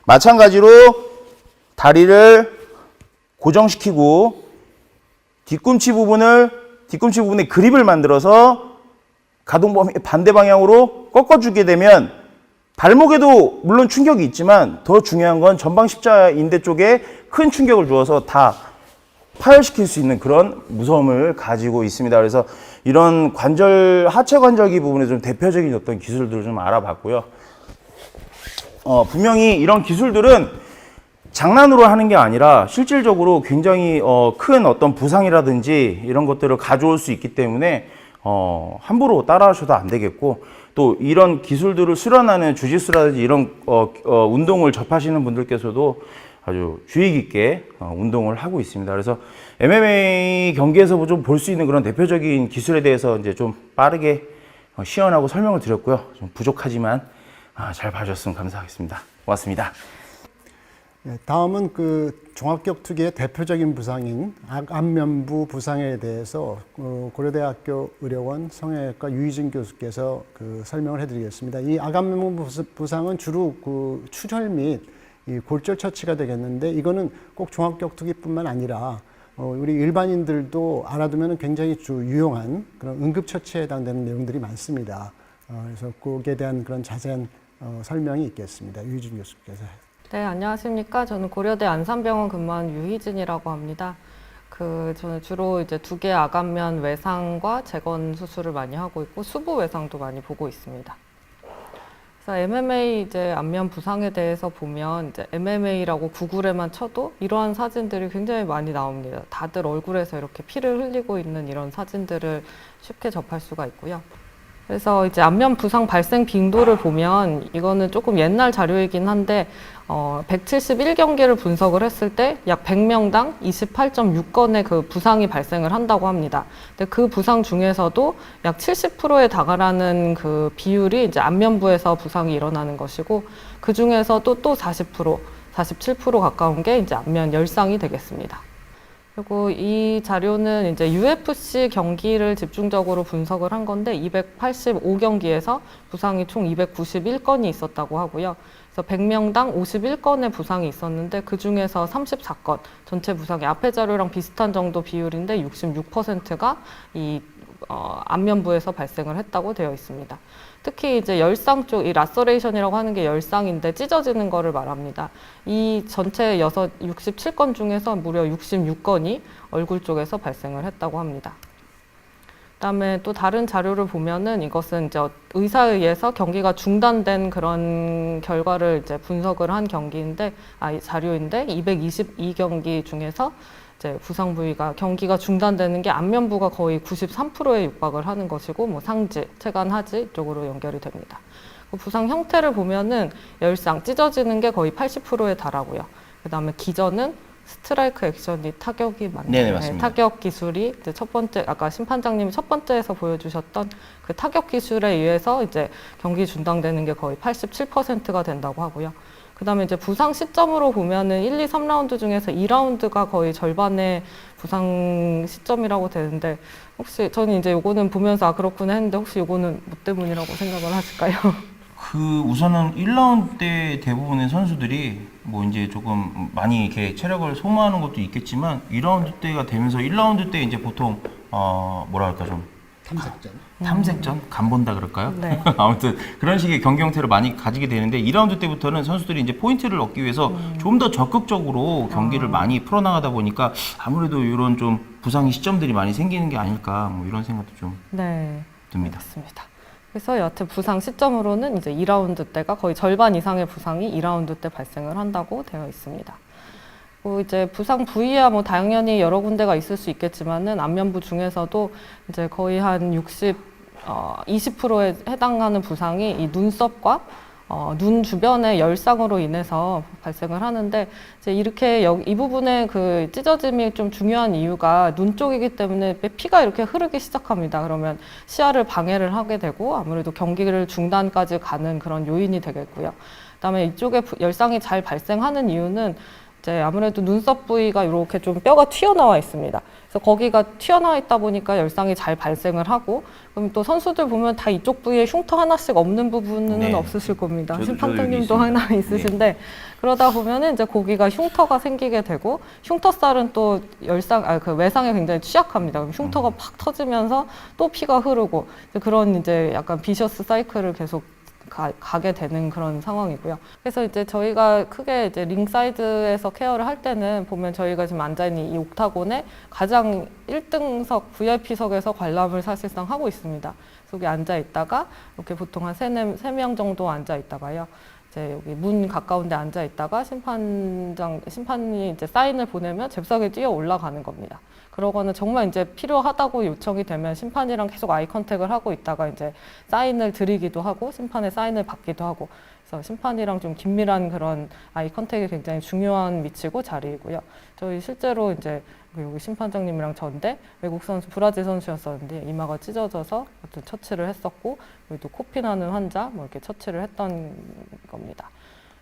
마찬가지로 다리를 고정시키고 뒤꿈치 부분에 그립을 만들어서 가동 범위 반대 방향으로 꺾어주게 되면 발목에도 물론 충격이 있지만 더 중요한 건 전방 십자인대 쪽에 큰 충격을 주어서 다 파열시킬 수 있는 그런 무서움을 가지고 있습니다. 그래서 이런 하체 관절기 부분에 좀 대표적인 어떤 기술들을 좀 알아봤고요. 분명히 이런 기술들은 장난으로 하는 게 아니라 실질적으로 굉장히 큰 어떤 부상이라든지 이런 것들을 가져올 수 있기 때문에 함부로 따라하셔도 안 되겠고, 또 이런 기술들을 수련하는 주짓수라든지 이런 운동을 접하시는 분들께서도 아주 주의 깊게 운동을 하고 있습니다. 그래서 MMA 경기에서 좀 볼 수 있는 그런 대표적인 기술에 대해서 이제 좀 빠르게 시연하고 설명을 드렸고요. 좀 부족하지만 잘 봐주셨으면 감사하겠습니다. 고맙습니다. 다음은 그 종합격투기의 대표적인 부상인 안면부 부상에 대해서 고려대학교 의료원 성형외과 유희진 교수께서 설명을 해드리겠습니다. 이 안면부 부상은 주로 그 출혈 및 이 골절 처치가 되겠는데 이거는 꼭 종합격투기뿐만 아니라 우리 일반인들도 알아두면 굉장히 유용한 그런 응급처치에 해당되는 내용들이 많습니다. 그래서 거기에 대한 그런 자세한 설명이 있겠습니다. 유희진 교수께서. 네, 안녕하십니까. 저는 고려대 안산병원 근무하는 유희진이라고 합니다. 저는 주로 이제 2개 아간면 외상과 재건 수술을 많이 하고 있고 수부 외상도 많이 보고 있습니다. 그래서 MMA 이제 안면 부상에 대해서 보면 이제 MMA라고 구글에만 쳐도 이러한 사진들이 굉장히 많이 나옵니다. 다들 얼굴에서 이렇게 피를 흘리고 있는 이런 사진들을 쉽게 접할 수가 있고요. 그래서 이제 안면 부상 발생 빈도를 보면 이거는 조금 옛날 자료이긴 한데 171경기를 분석을 했을 때 약 100명당 28.6건의 그 부상이 발생을 한다고 합니다. 근데 그 부상 중에서도 약 70%에 달하는 그 비율이 이제 안면부에서 부상이 일어나는 것이고 그 중에서도 또 40%, 47% 가까운 게 이제 안면 열상이 되겠습니다. 그리고 이 자료는 이제 UFC 경기를 집중적으로 분석을 한 건데 285경기에서 부상이 총 291건이 있었다고 하고요. 그래서 100명당 51건의 부상이 있었는데 그 중에서 34건, 전체 부상이 앞에 자료랑 비슷한 정도 비율인데 66%가 이 안면부에서 발생을 했다고 되어 있습니다. 특히 이제 열상 쪽, 이 라서레이션이라고 하는 게 열상인데 찢어지는 거를 말합니다. 이 전체 67건 중에서 무려 66건이 얼굴 쪽에서 발생을 했다고 합니다. 그다음에 또 다른 자료를 보면은 이것은 이제 의사에 의해서 경기가 중단된 그런 결과를 이제 분석을 한 자료인데 222경기 중에서 이제 부상 부위가 경기가 중단되는 게 안면부가 거의 93%에 육박을 하는 것이고 뭐 상지, 체관 하지 이쪽으로 연결이 됩니다. 부상 형태를 보면은 열상, 찢어지는 게 거의 80%에 달하고요. 그다음에 기전은 스트라이크 액션이 타격이 맞나요? 네네, 맞습니다. 타격 기술이 이제 첫 번째 아까 심판장님이 첫 번째에서 보여주셨던 그 타격 기술에 의해서 이제 경기 중단되는 게 거의 87%가 된다고 하고요. 그다음에 이제 부상 시점으로 보면은 1, 2, 3라운드 중에서 2라운드가 거의 절반의 부상 시점이라고 되는데 혹시 저는 이제 요거는 보면서 그렇구나 했는데 혹시 요거는 뭐 때문이라고 생각을 하실까요? 우선은 1라운드 때 대부분의 선수들이 뭐 이제 조금 많이 이렇게 체력을 소모하는 것도 있겠지만 2라운드 때가 되면서 1라운드 때 이제 보통 뭐랄까 좀 탐색전? 간 본다 그럴까요? 네. 아무튼 그런 식의 경기 형태를 많이 가지게 되는데 2라운드 때부터는 선수들이 이제 포인트를 얻기 위해서 좀 더 적극적으로 경기를 많이 풀어나가다 보니까 아무래도 이런 좀 부상의 시점들이 많이 생기는 게 아닐까 뭐 이런 생각도 좀 네. 듭니다. 맞습니다. 그래서 여하튼 부상 시점으로는 이제 2라운드 때가 거의 절반 이상의 부상이 2라운드 때 발생을 한다고 되어 있습니다. 이제 부상 부위야 뭐 당연히 여러 군데가 있을 수 있겠지만은 안면부 중에서도 이제 거의 한 20%에 해당하는 부상이 이 눈썹과 눈 주변의 열상으로 인해서 발생을 하는데 이제 이렇게 이 부분에 그 찢어짐이 좀 중요한 이유가 눈 쪽이기 때문에 피가 이렇게 흐르기 시작합니다. 그러면 시야를 방해를 하게 되고 아무래도 경기를 중단까지 가는 그런 요인이 되겠고요. 그다음에 이쪽에 열상이 잘 발생하는 이유는 이제 아무래도 눈썹 부위가 이렇게 좀 뼈가 튀어나와 있습니다. 그래서 거기가 튀어나와 있다 보니까 열상이 잘 발생을 하고 그럼 또 선수들 보면 다 이쪽 부위에 흉터 하나씩 없는 부분은 네. 없으실 겁니다. 저도 심판장님도 여기 하나 있습니다. 있으신데 그러다 보면은 이제 거기가 흉터가 생기게 되고 흉터살은 또 그 외상에 굉장히 취약합니다. 그럼 흉터가 팍 터지면서 또 피가 흐르고 그런 이제 약간 비셔스 사이클을 계속 가게 되는 그런 상황이고요. 그래서 이제 저희가 크게 이제 링사이드에서 케어를 할 때는 보면 저희가 지금 앉아있는 이 옥타곤에 가장 1등석 VIP석에서 관람을 사실상 하고 있습니다. 그래서 여기 앉아있다가 이렇게 보통 한 3명 정도 앉아있다가요. 이제 여기 문 가까운 데 앉아있다가 심판이 이제 사인을 보내면 잽싸게 뛰어 올라가는 겁니다. 그러거나 정말 이제 필요하다고 요청이 되면 심판이랑 계속 아이 컨택을 하고 있다가 이제 사인을 드리기도 하고 심판의 사인을 받기도 하고 그래서 심판이랑 좀 긴밀한 그런 아이 컨택이 굉장히 중요한 위치고 자리이고요. 저희 실제로 이제 여기 심판장님이랑 전대 외국 선수 브라질 선수였었는데 이마가 찢어져서 어떤 처치를 했었고 여기도 코피 나는 환자 뭐 이렇게 처치를 했던 겁니다.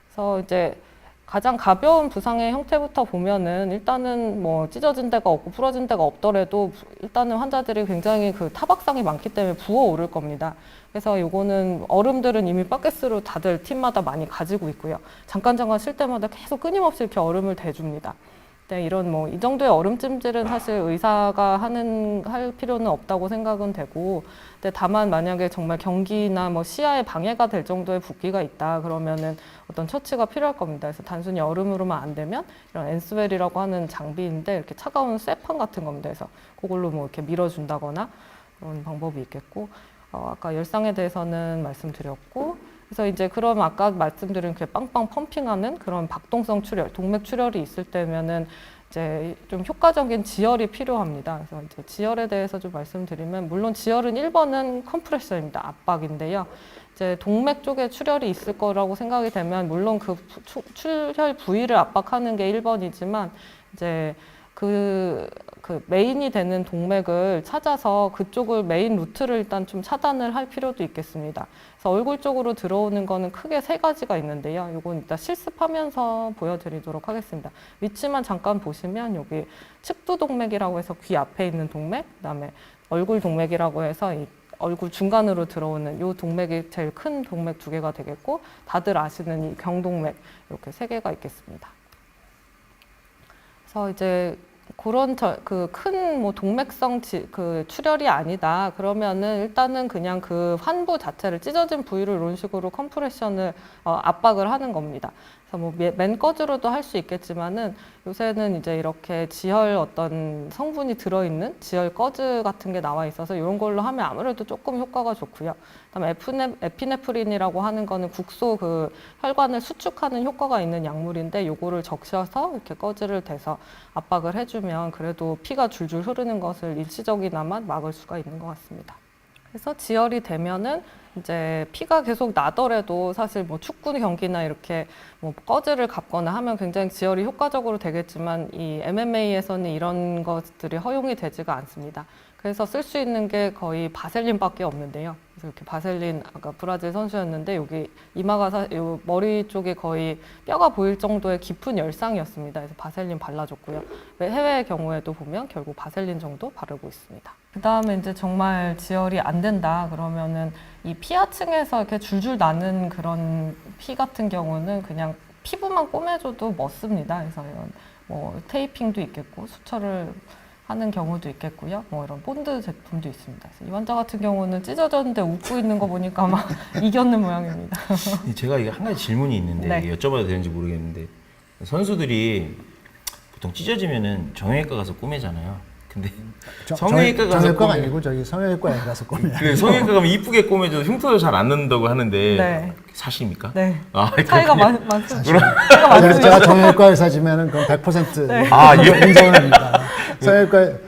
그래서 이제 가장 가벼운 부상의 형태부터 보면은 일단은 뭐 찢어진 데가 없고 부러진 데가 없더라도 일단은 환자들이 굉장히 그 타박상이 많기 때문에 부어오를 겁니다. 그래서 요거는 얼음들은 이미 바켓으로 다들 팀마다 많이 가지고 있고요. 잠깐 쉴 때마다 계속 끊임없이 이렇게 얼음을 대줍니다. 네, 이런 뭐 이 정도의 얼음찜질은 사실 의사가 할 필요는 없다고 생각은 되고, 근데 다만 만약에 정말 경기나 뭐 시야에 방해가 될 정도의 붓기가 있다 그러면은 어떤 처치가 필요할 겁니다. 그래서 단순히 얼음으로만 안 되면 이런 엔스웰이라고 하는 장비인데 이렇게 차가운 쇠판 같은 겁니다. 그래서 그걸로 뭐 이렇게 밀어준다거나 그런 방법이 있겠고, 아까 열상에 대해서는 말씀드렸고. 그래서 이제 그럼 아까 말씀드린 그 빵빵 펌핑하는 그런 박동성 출혈, 동맥 출혈이 있을 때면은 이제 좀 효과적인 지혈이 필요합니다. 그래서 이제 지혈에 대해서 좀 말씀드리면, 물론 지혈은 1번은 컴프레셔입니다. 압박인데요. 이제 동맥 쪽에 출혈이 있을 거라고 생각이 되면 물론 그 출혈 부위를 압박하는 게 1번이지만 이제 그 메인이 되는 동맥을 찾아서 그쪽을 메인 루트를 일단 좀 차단을 할 필요도 있겠습니다. 그래서 얼굴 쪽으로 들어오는 거는 크게 3가지가 있는데요. 이건 이따 실습하면서 보여드리도록 하겠습니다. 위치만 잠깐 보시면 여기 측두 동맥이라고 해서 귀 앞에 있는 동맥, 그다음에 얼굴 동맥이라고 해서 이 얼굴 중간으로 들어오는 이 동맥이 제일 큰 동맥 2개가 되겠고, 다들 아시는 이 경동맥 이렇게 3개가 있겠습니다. 그래서 이제 그런 그 큰 뭐 동맥성 그 출혈이 아니다 그러면은 일단은 그냥 그 환부 자체를 찢어진 부위를 이런 식으로 컴프레션을 압박을 하는 겁니다. 그래서 뭐 맨 거즈로도 할 수 있겠지만은 요새는 이제 이렇게 지혈 어떤 성분이 들어있는 지혈 거즈 같은 게 나와 있어서 이런 걸로 하면 아무래도 조금 효과가 좋고요. 그다음에 에피네프린이라고 하는 거는 국소 그 혈관을 수축하는 효과가 있는 약물인데 요거를 적셔서 이렇게 거즈를 대서 압박을 해주면 그래도 피가 줄줄 흐르는 것을 일시적이나마 막을 수가 있는 것 같습니다. 그래서 지혈이 되면은 이제 피가 계속 나더라도 사실 뭐 축구 경기나 이렇게 뭐 거즈를 갖거나 하면 굉장히 지혈이 효과적으로 되겠지만 이 MMA에서는 이런 것들이 허용이 되지가 않습니다. 그래서 쓸 수 있는 게 거의 바셀린밖에 없는데요. 그래서 이렇게 바셀린, 아까 브라질 선수였는데 여기 이마가 요 머리 쪽에 거의 뼈가 보일 정도의 깊은 열상이었습니다. 그래서 바셀린 발라줬고요. 해외의 경우에도 보면 결국 바셀린 정도 바르고 있습니다. 그 다음에 이제 정말 지혈이 안 된다 그러면은 이 피하층에서 이렇게 줄줄 나는 그런 피 같은 경우는 그냥 피부만 꼬매줘도 멋습니다. 그래서 이런 뭐 테이핑도 있겠고 수철을 하는 경우도 있겠고요. 뭐 이런 본드 제품도 있습니다. 그래서 이 환자 같은 경우는 찢어졌는데 웃고 있는 거 보니까 막 이겼는 모양입니다. 제가 이게 한 가지 질문이 있는데 네. 이게 여쭤봐도 되는지 모르겠는데, 선수들이 보통 찢어지면은 정형외과 가서 꼬매잖아요. 근데 성형외과 가서 정형외과가 아니고 저기 성형외과에 가서 꼬매요. 그래, 성형외과 가면 이쁘게 꼬매줘도 흉터도 잘 안 난다고 하는데 네. 사실입니까? 네. 아, 차이가 그렇군요. 많습니다. 그래서 제가 정형외과 의사지면은 그건 100% 네. 인정을 합니다. 성형외과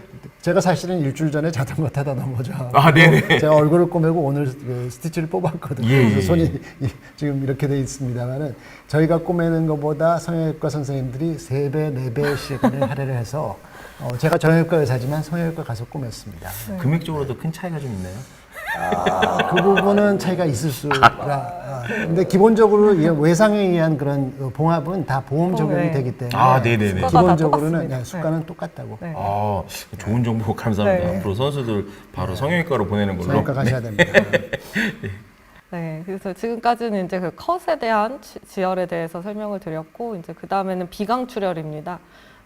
제가 사실은 일주일 전에 자전거 타다 넘어져. 아, 네네. 제가 얼굴을 꼬매고 오늘 그 스티치를 뽑았거든요. 예, 그래서 예, 손이 지금 이렇게 돼 있습니다만은 저희가 꼬매는 것보다 성형외과 선생님들이 3배, 4배씩 할애를 해서 제가 정형외과 의사지만 성형외과 가서 꼬맸습니다. 금액적으로도 큰 차이가 좀 있나요? 그 부분은 차이가 있을 수가. 근데 기본적으로 이 외상에 의한 그런 봉합은 다 보험 적용이 네. 되기 때문에 아, 네네네. 수가가 다 기본적으로는 똑같습니다. 수가는 똑같다고. 네. 아, 좋은 정보 감사합니다. 네. 앞으로 선수들 바로 성형외과로 보내는 걸로. 성형외과 가셔야 됩니다. 네, 그래서 지금까지는 이제 그 컷에 대한 지혈에 대해서 설명을 드렸고, 이제 그 다음에는 비강출혈입니다.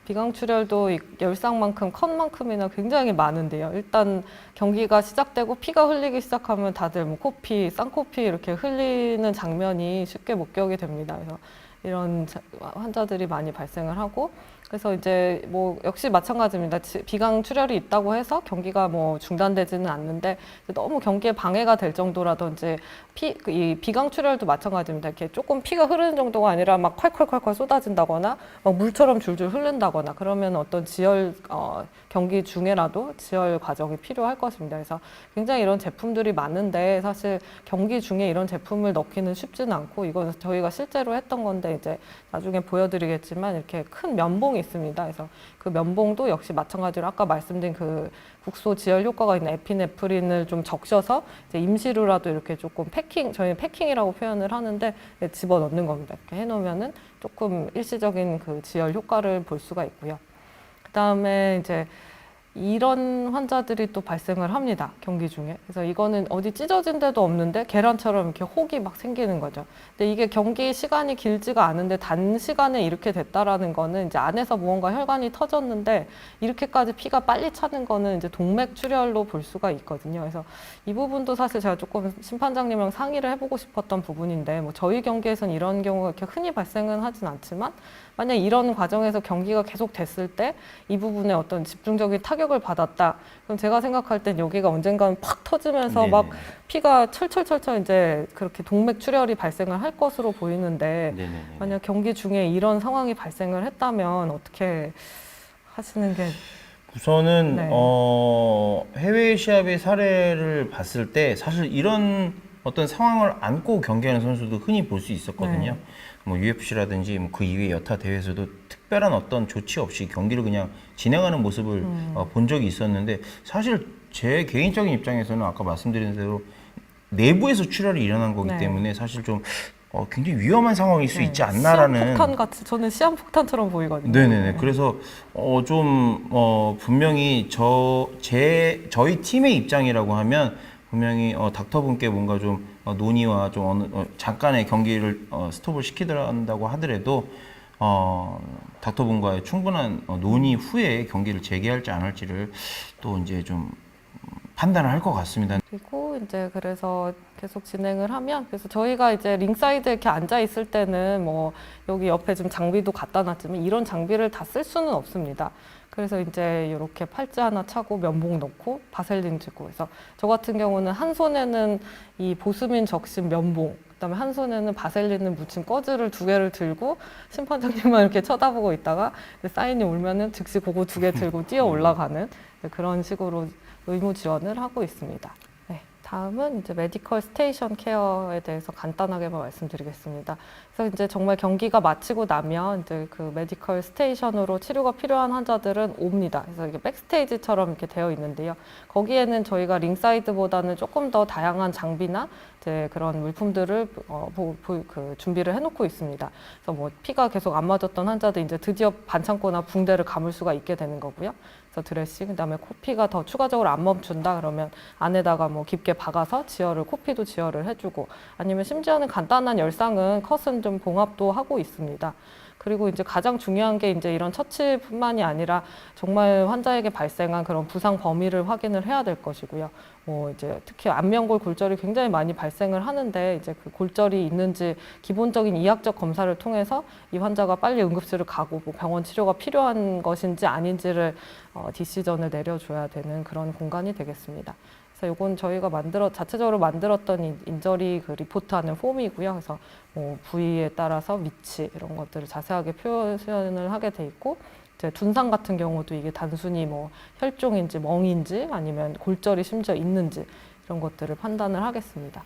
비강출혈도 열상만큼 컷만큼이나 굉장히 많은데요. 일단 경기가 시작되고 피가 흘리기 시작하면 다들 뭐 코피, 쌍코피 이렇게 흘리는 장면이 쉽게 목격이 됩니다. 그래서 이런 환자들이 많이 발생을 하고, 그래서 이제 뭐 역시 마찬가지입니다. 비강 출혈이 있다고 해서 경기가 뭐 중단되지는 않는데 너무 경기에 방해가 될 정도라든지 이 비강 출혈도 마찬가지입니다. 이렇게 조금 피가 흐르는 정도가 아니라 막 콸콸콸콸 쏟아진다거나 막 물처럼 줄줄 흐른다거나 그러면 어떤 지혈 경기 중에라도 지혈 과정이 필요할 것입니다. 그래서 굉장히 이런 제품들이 많은데 사실 경기 중에 이런 제품을 넣기는 쉽지는 않고, 이건 저희가 실제로 했던 건데 근데 이제 나중에 보여드리겠지만 이렇게 큰 면봉이 있습니다. 그래서 그 면봉도 역시 마찬가지로 아까 말씀드린 그 국소 지혈 효과가 있는 에피네프린을 좀 적셔서 이제 임시로라도 이렇게 조금 저희는 패킹이라고 표현을 하는데 집어넣는 겁니다. 이렇게 해놓으면은 조금 일시적인 그 지혈 효과를 볼 수가 있고요. 그 다음에 이제 이런 환자들이 또 발생을 합니다. 경기 중에. 그래서 이거는 어디 찢어진 데도 없는데 계란처럼 이렇게 혹이 막 생기는 거죠. 근데 이게 경기 시간이 길지가 않은데 단시간에 이렇게 됐다라는 거는 이제 안에서 무언가 혈관이 터졌는데 이렇게까지 피가 빨리 차는 거는 이제 동맥 출혈로 볼 수가 있거든요. 그래서 이 부분도 사실 제가 조금 심판장님이랑 상의를 해보고 싶었던 부분인데 뭐 저희 경기에서는 이런 경우가 이렇게 흔히 발생은 하진 않지만 만약 이런 과정에서 경기가 계속 됐을 때 이 부분에 어떤 집중적인 타격을 받았다. 그럼 제가 생각할 땐 여기가 언젠가는 팍 터지면서 네네. 막 피가 철철철철 이제 그렇게 동맥 출혈이 발생을 할 것으로 보이는데 네네네. 만약 경기 중에 이런 상황이 발생을 했다면 어떻게 하시는 게 우선은 네. 해외 시합의 사례를 봤을 때 사실 이런 어떤 상황을 안고 경기하는 선수도 흔히 볼 수 있었거든요. 네. 뭐 UFC라든지 뭐 그 이외 여타 대회에서도 특별한 어떤 조치 없이 경기를 그냥 진행하는 모습을 본 적이 있었는데 사실 제 개인적인 입장에서는 아까 말씀드린 대로 내부에서 출혈이 일어난 거기 네. 때문에 사실 좀 굉장히 위험한 상황일 수 네. 있지 않나라는 시한폭탄 같이 저는 시한폭탄처럼 보이거든요. 네네네. 그래서 분명히 저희 팀의 입장이라고 하면 분명히 닥터분께 뭔가 좀 논의와 좀 잠깐의 경기를 스톱을 시키더라고 하더라도 닥터분과의 충분한 논의 후에 경기를 재개할지 안 할지를 또 이제 좀 판단을 할 것 같습니다. 그리고 이제 그래서 계속 진행을 하면 그래서 저희가 이제 링사이드에 이렇게 앉아 있을 때는 뭐 여기 옆에 좀 장비도 갖다 놨지만 이런 장비를 다 쓸 수는 없습니다. 그래서 이제 이렇게 팔찌 하나 차고 면봉 넣고 바셀린 쥐고 해서 저 같은 경우는 한 손에는 이 보스민 적신 면봉 그다음에 한 손에는 바셀린을 묻힌 꺼즈를 2개를 들고 심판장님만 이렇게 쳐다보고 있다가 사인이 울면은 즉시 그거 2개 들고 뛰어 올라가는 그런 식으로 의무 지원을 하고 있습니다. 네, 다음은 이제 메디컬 스테이션 케어에 대해서 간단하게만 말씀드리겠습니다. 그래서 이제 정말 경기가 마치고 나면 이제 그 메디컬 스테이션으로 치료가 필요한 환자들은 옵니다. 그래서 이게 백스테이지처럼 이렇게 되어 있는데요. 거기에는 저희가 링사이드보다는 조금 더 다양한 장비나 이제 그런 물품들을 준비를 해놓고 있습니다. 그래서 뭐 피가 계속 안 맞았던 환자들 이제 드디어 반창고나 붕대를 감을 수가 있게 되는 거고요. 그래서 드레싱, 그다음에 코피가 더 추가적으로 안 멈춘다 그러면 안에다가 뭐 깊게 박아서 지혈을 코피도 지혈을 해주고 아니면 심지어는 간단한 열상은 컷은 좀 봉합도 하고 있습니다. 그리고 이제 가장 중요한 게 이제 이런 처치뿐만이 아니라 정말 환자에게 발생한 그런 부상 범위를 확인을 해야 될 것이고요. 뭐 이제 특히 안면골 골절이 굉장히 많이 발생을 하는데 이제 그 골절이 있는지 기본적인 이학적 검사를 통해서 이 환자가 빨리 응급실을 가고 뭐 병원 치료가 필요한 것인지 아닌지를 디시전을 내려줘야 되는 그런 공간이 되겠습니다. 그래서 이건 저희가 자체적으로 만들었던 인저리 그 리포트하는 폼이고요. 그래서 뭐 부위에 따라서 위치 이런 것들을 자세하게 표현을 하게 돼 있고 이제 둔상 같은 경우도 이게 단순히 뭐 혈종인지 멍인지 아니면 골절이 심지어 있는지 이런 것들을 판단을 하겠습니다.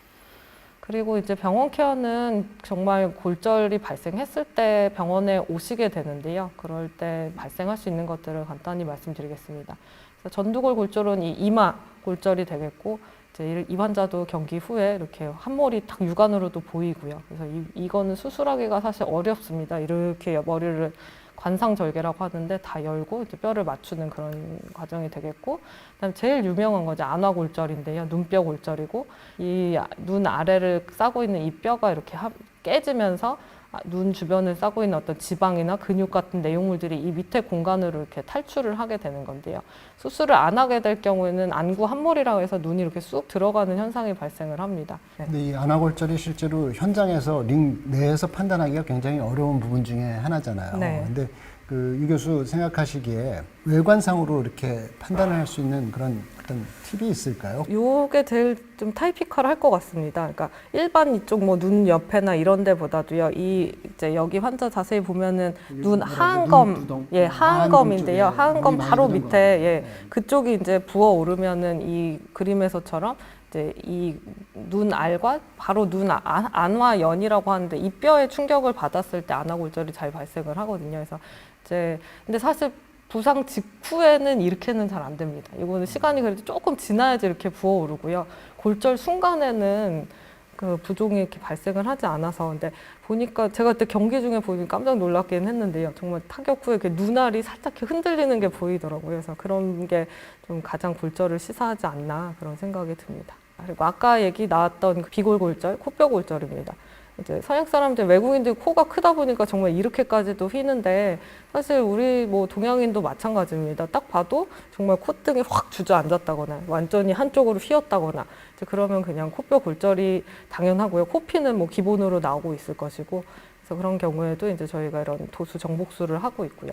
그리고 이제 병원 케어는 정말 골절이 발생했을 때 병원에 오시게 되는데요. 그럴 때 발생할 수 있는 것들을 간단히 말씀드리겠습니다. 그래서 전두골 골절은 이 이마 골절이 되겠고 이제 이 환자도 경기 후에 이렇게 한몰이 탁 육안으로도 보이고요. 그래서 이거는 수술하기가 사실 어렵습니다. 이렇게 머리를 관상절개라고 하는데 다 열고 이제 뼈를 맞추는 그런 과정이 되겠고, 그다음에 제일 유명한 거죠 안화골절인데요. 눈뼈 골절이고 이 눈 아래를 싸고 있는 이 뼈가 이렇게 깨지면서 눈 주변을 싸고 있는 어떤 지방이나 근육 같은 내용물들이 이 밑에 공간으로 이렇게 탈출을 하게 되는 건데요. 수술을 안 하게 될 경우에는 안구 함몰이라고 해서 눈이 이렇게 쑥 들어가는 현상이 발생을 합니다. 네. 근데 이 안화골절이 실제로 현장에서 링 내에서 판단하기가 굉장히 어려운 부분 중에 하나잖아요. 네. 근데 그 유 교수 생각하시기에 외관상으로 이렇게 판단을 할 수 있는 그런 어떤 팁이 있을까요? 요게 제일 좀 타이피컬할 것 같습니다. 그러니까 일반 이쪽 뭐 눈 옆에나 이런 데보다도요. 이제 여기 환자 자세히 보면은 눈 하안검, 예, 하안검인데요. 하안검 바로 밑에 예, 그쪽이 이제 부어 오르면은 이 그림에서처럼 이제 이 눈알과 바로 눈 안화연이라고 하는데 이 뼈에 충격을 받았을 때 안화골절이 잘 발생을 하거든요. 그래서 이제 근데 사실 부상 직후에는 이렇게는 잘 안 됩니다. 이거는 시간이 그래도 조금 지나야지 이렇게 부어오르고요. 골절 순간에는 그 부종이 이렇게 발생을 하지 않아서 근데 보니까 제가 그때 경기 중에 보니까 깜짝 놀랐긴 했는데요. 정말 타격 후에 이렇게 눈알이 살짝 이렇게 흔들리는 게 보이더라고요. 그래서 그런 게 좀 가장 골절을 시사하지 않나 그런 생각이 듭니다. 그리고 아까 얘기 나왔던 그 비골골절, 코뼈 골절입니다. 이제 서양 사람들, 외국인들 코가 크다 보니까 정말 이렇게까지도 휘는데 사실 우리 뭐 동양인도 마찬가지입니다. 딱 봐도 정말 콧등이 확 주저앉았다거나 완전히 한쪽으로 휘었다거나 이제 그러면 그냥 코뼈 골절이 당연하고요. 코피는 뭐 기본으로 나오고 있을 것이고 그래서 그런 경우에도 이제 저희가 이런 도수 정복수를 하고 있고요.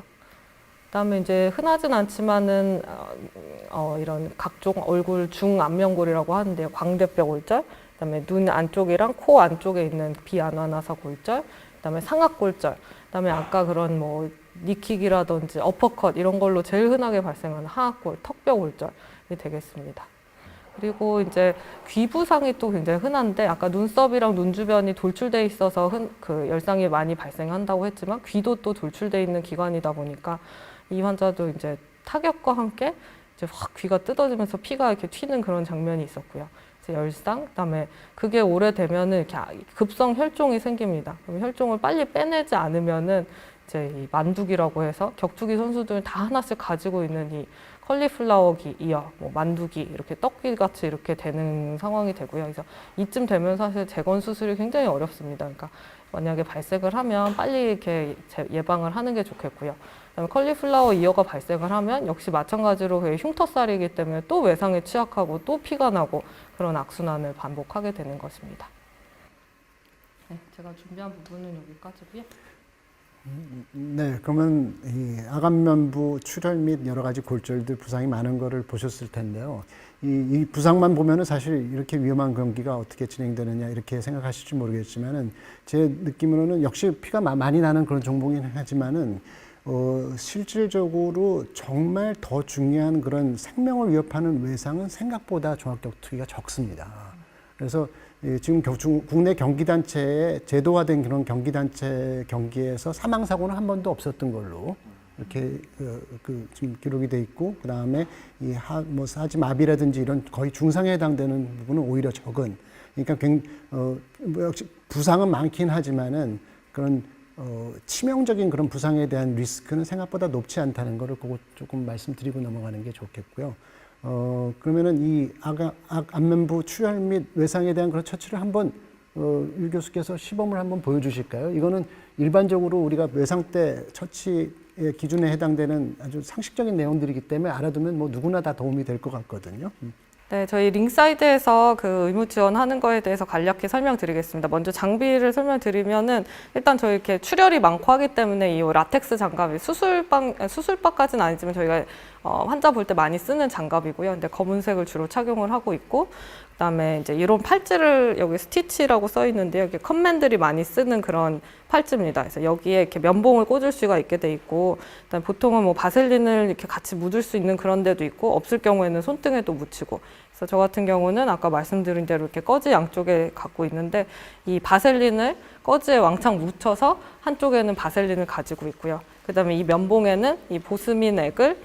그다음에 이제 흔하진 않지만은 이런 각종 얼굴 중안면골이라고 하는데요. 광대뼈 골절, 그다음에 눈 안쪽이랑 코 안쪽에 있는 비안화나사 골절, 그다음에 상악골절, 그다음에 아까 그런 뭐 니킥이라든지 어퍼컷 이런 걸로 제일 흔하게 발생하는 하악골, 턱뼈 골절이 되겠습니다. 그리고 이제 귀 부상이 또 굉장히 흔한데 아까 눈썹이랑 눈 주변이 돌출돼 있어서 그 열상이 많이 발생한다고 했지만 귀도 또 돌출돼 있는 기관이다 보니까 이 환자도 이제 타격과 함께 이제 확 귀가 뜯어지면서 피가 이렇게 튀는 그런 장면이 있었고요. 이제 열상, 그다음에 그게 오래되면은 이렇게 급성 혈종이 생깁니다. 그럼 혈종을 빨리 빼내지 않으면은 이제 이 만두기라고 해서 격투기 선수들은 다 하나씩 가지고 있는 이 컬리플라워기, 이어, 뭐 만두기 이렇게 떡기 같이 이렇게 되는 상황이 되고요. 그래서 이쯤 되면 사실 재건 수술이 굉장히 어렵습니다. 그러니까 만약에 발생을 하면 빨리 이렇게 예방을 하는 게 좋겠고요. 그다음에 컬리플라워 이어가 발생을 하면 역시 마찬가지로 그게 흉터살이기 때문에 또 외상에 취약하고 또 피가 나고 그런 악순환을 반복하게 되는 것입니다. 네, 제가 준비한 부분은 여기까지고요. 네, 그러면 이 아간면부 출혈 및 여러 가지 골절들 부상이 많은 거를 보셨을 텐데요. 이 부상만 보면은 사실 이렇게 위험한 경기가 어떻게 진행되느냐 이렇게 생각하실지 모르겠지만은 제 느낌으로는 역시 피가 많이 나는 그런 종목이긴 하지만은 실질적으로 정말 더 중요한 그런 생명을 위협하는 외상은 생각보다 종합격투기가 적습니다. 그래서 지금 국내 경기단체에 제도화된 그런 경기단체 경기에서 사망사고는 한 번도 없었던 걸로 이렇게 지금 기록이 돼 있고, 그 다음에 뭐 사지마비라든지 이런 거의 중상에 해당되는 부분은 오히려 적은. 그러니까 뭐 역시 부상은 많긴 하지만은 그런 치명적인 그런 부상에 대한 리스크는 생각보다 높지 않다는 거를 그거 조금 말씀드리고 넘어가는 게 좋겠고요. 그러면은 이 안면부 출혈 및 외상에 대한 그런 처치를 한번 유 교수께서 시범을 한번 보여주실까요? 이거는 일반적으로 우리가 외상 때 처치의 기준에 해당되는 아주 상식적인 내용들이기 때문에 알아두면 뭐 누구나 다 도움이 될 것 같거든요. 네, 저희 링사이드에서 그 의무 지원하는 거에 대해서 간략히 설명드리겠습니다. 먼저 장비를 설명드리면은 일단 저희 이렇게 출혈이 많고 하기 때문에 이 라텍스 장갑이 수술바까지는 아니지만 저희가 환자 볼 때 많이 쓰는 장갑이고요. 근데 검은색을 주로 착용을 하고 있고, 그다음에 이제 이런 팔찌를 여기 스티치라고 써 있는데요. 이렇게 컷맨들이 많이 쓰는 그런 팔찌입니다. 그래서 여기에 이렇게 면봉을 꽂을 수가 있게 돼 있고, 그다음에 보통은 뭐 바셀린을 이렇게 같이 묻을 수 있는 그런 데도 있고, 없을 경우에는 손등에도 묻히고. 그래서 저 같은 경우는 아까 말씀드린 대로 이렇게 꺼지 양쪽에 갖고 있는데, 이 바셀린을 꺼지에 왕창 묻혀서 한쪽에는 바셀린을 가지고 있고요. 그다음에 이 면봉에는 이 보스민 액을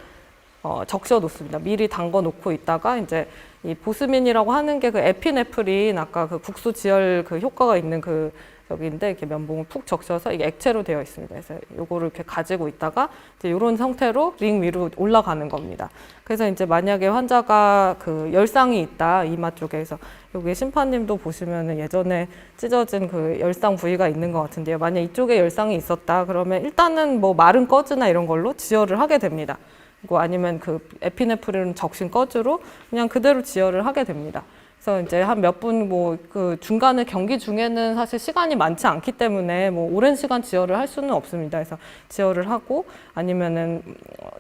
적셔 놓습니다. 미리 담궈 놓고 있다가 이제 이 보스민이라고 하는 게 그 에피네프린 아까 그 국소 지혈 그 효과가 있는 그 여기인데 이렇게 면봉을 푹 적셔서 이게 액체로 되어 있습니다. 그래서 요거를 이렇게 가지고 있다가 이제 이런 상태로 링 위로 올라가는 겁니다. 그래서 이제 만약에 환자가 그 열상이 있다 이마 쪽에서 여기 심판님도 보시면은 예전에 찢어진 그 열상 부위가 있는 것 같은데요. 만약 이쪽에 열상이 있었다 그러면 일단은 뭐 마른 꺼즈나 이런 걸로 지혈을 하게 됩니다. 그리고 아니면 그 에피네프린 적신 꺼즈로 그냥 그대로 지혈을 하게 됩니다. 그래서 이제 한 몇 분 뭐 그 중간에 경기 중에는 사실 시간이 많지 않기 때문에 뭐 오랜 시간 지혈을 할 수는 없습니다. 그래서 지혈을 하고 아니면은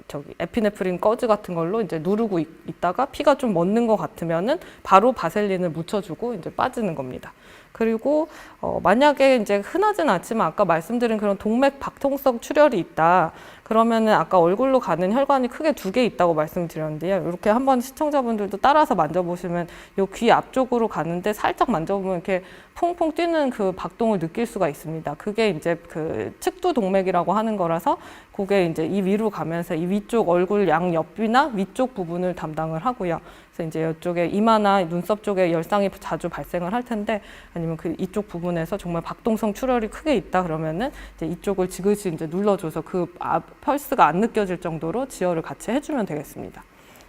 저기 에피네프린 꺼즈 같은 걸로 이제 누르고 있다가 피가 좀 멎는 것 같으면은 바로 바셀린을 묻혀주고 이제 빠지는 겁니다. 그리고 만약에 이제 흔하진 않지만 아까 말씀드린 그런 동맥 박통성 출혈이 있다. 그러면은 아까 얼굴로 가는 혈관이 크게 두 개 있다고 말씀드렸는데요. 이렇게 한번 시청자분들도 따라서 만져보시면 요 귀 앞쪽으로 가는데 살짝 만져보면 이렇게 퐁퐁 뛰는 그 박동을 느낄 수가 있습니다. 그게 이제 그 측두 동맥이라고 하는 거라서 그게 이제 이 위로 가면서 이 위쪽 얼굴 양옆이나 위쪽 부분을 담당을 하고요. 그래서 이제 이쪽에 이마나 눈썹 쪽에 열상이 자주 발생을 할 텐데 아니면 그 이쪽 부분에서 정말 박동성 출혈이 크게 있다 그러면은 이제 이쪽을 지그시 이제 눌러줘서 그 펄스가 안 느껴질 정도로 지혈을 같이 해주면 되겠습니다.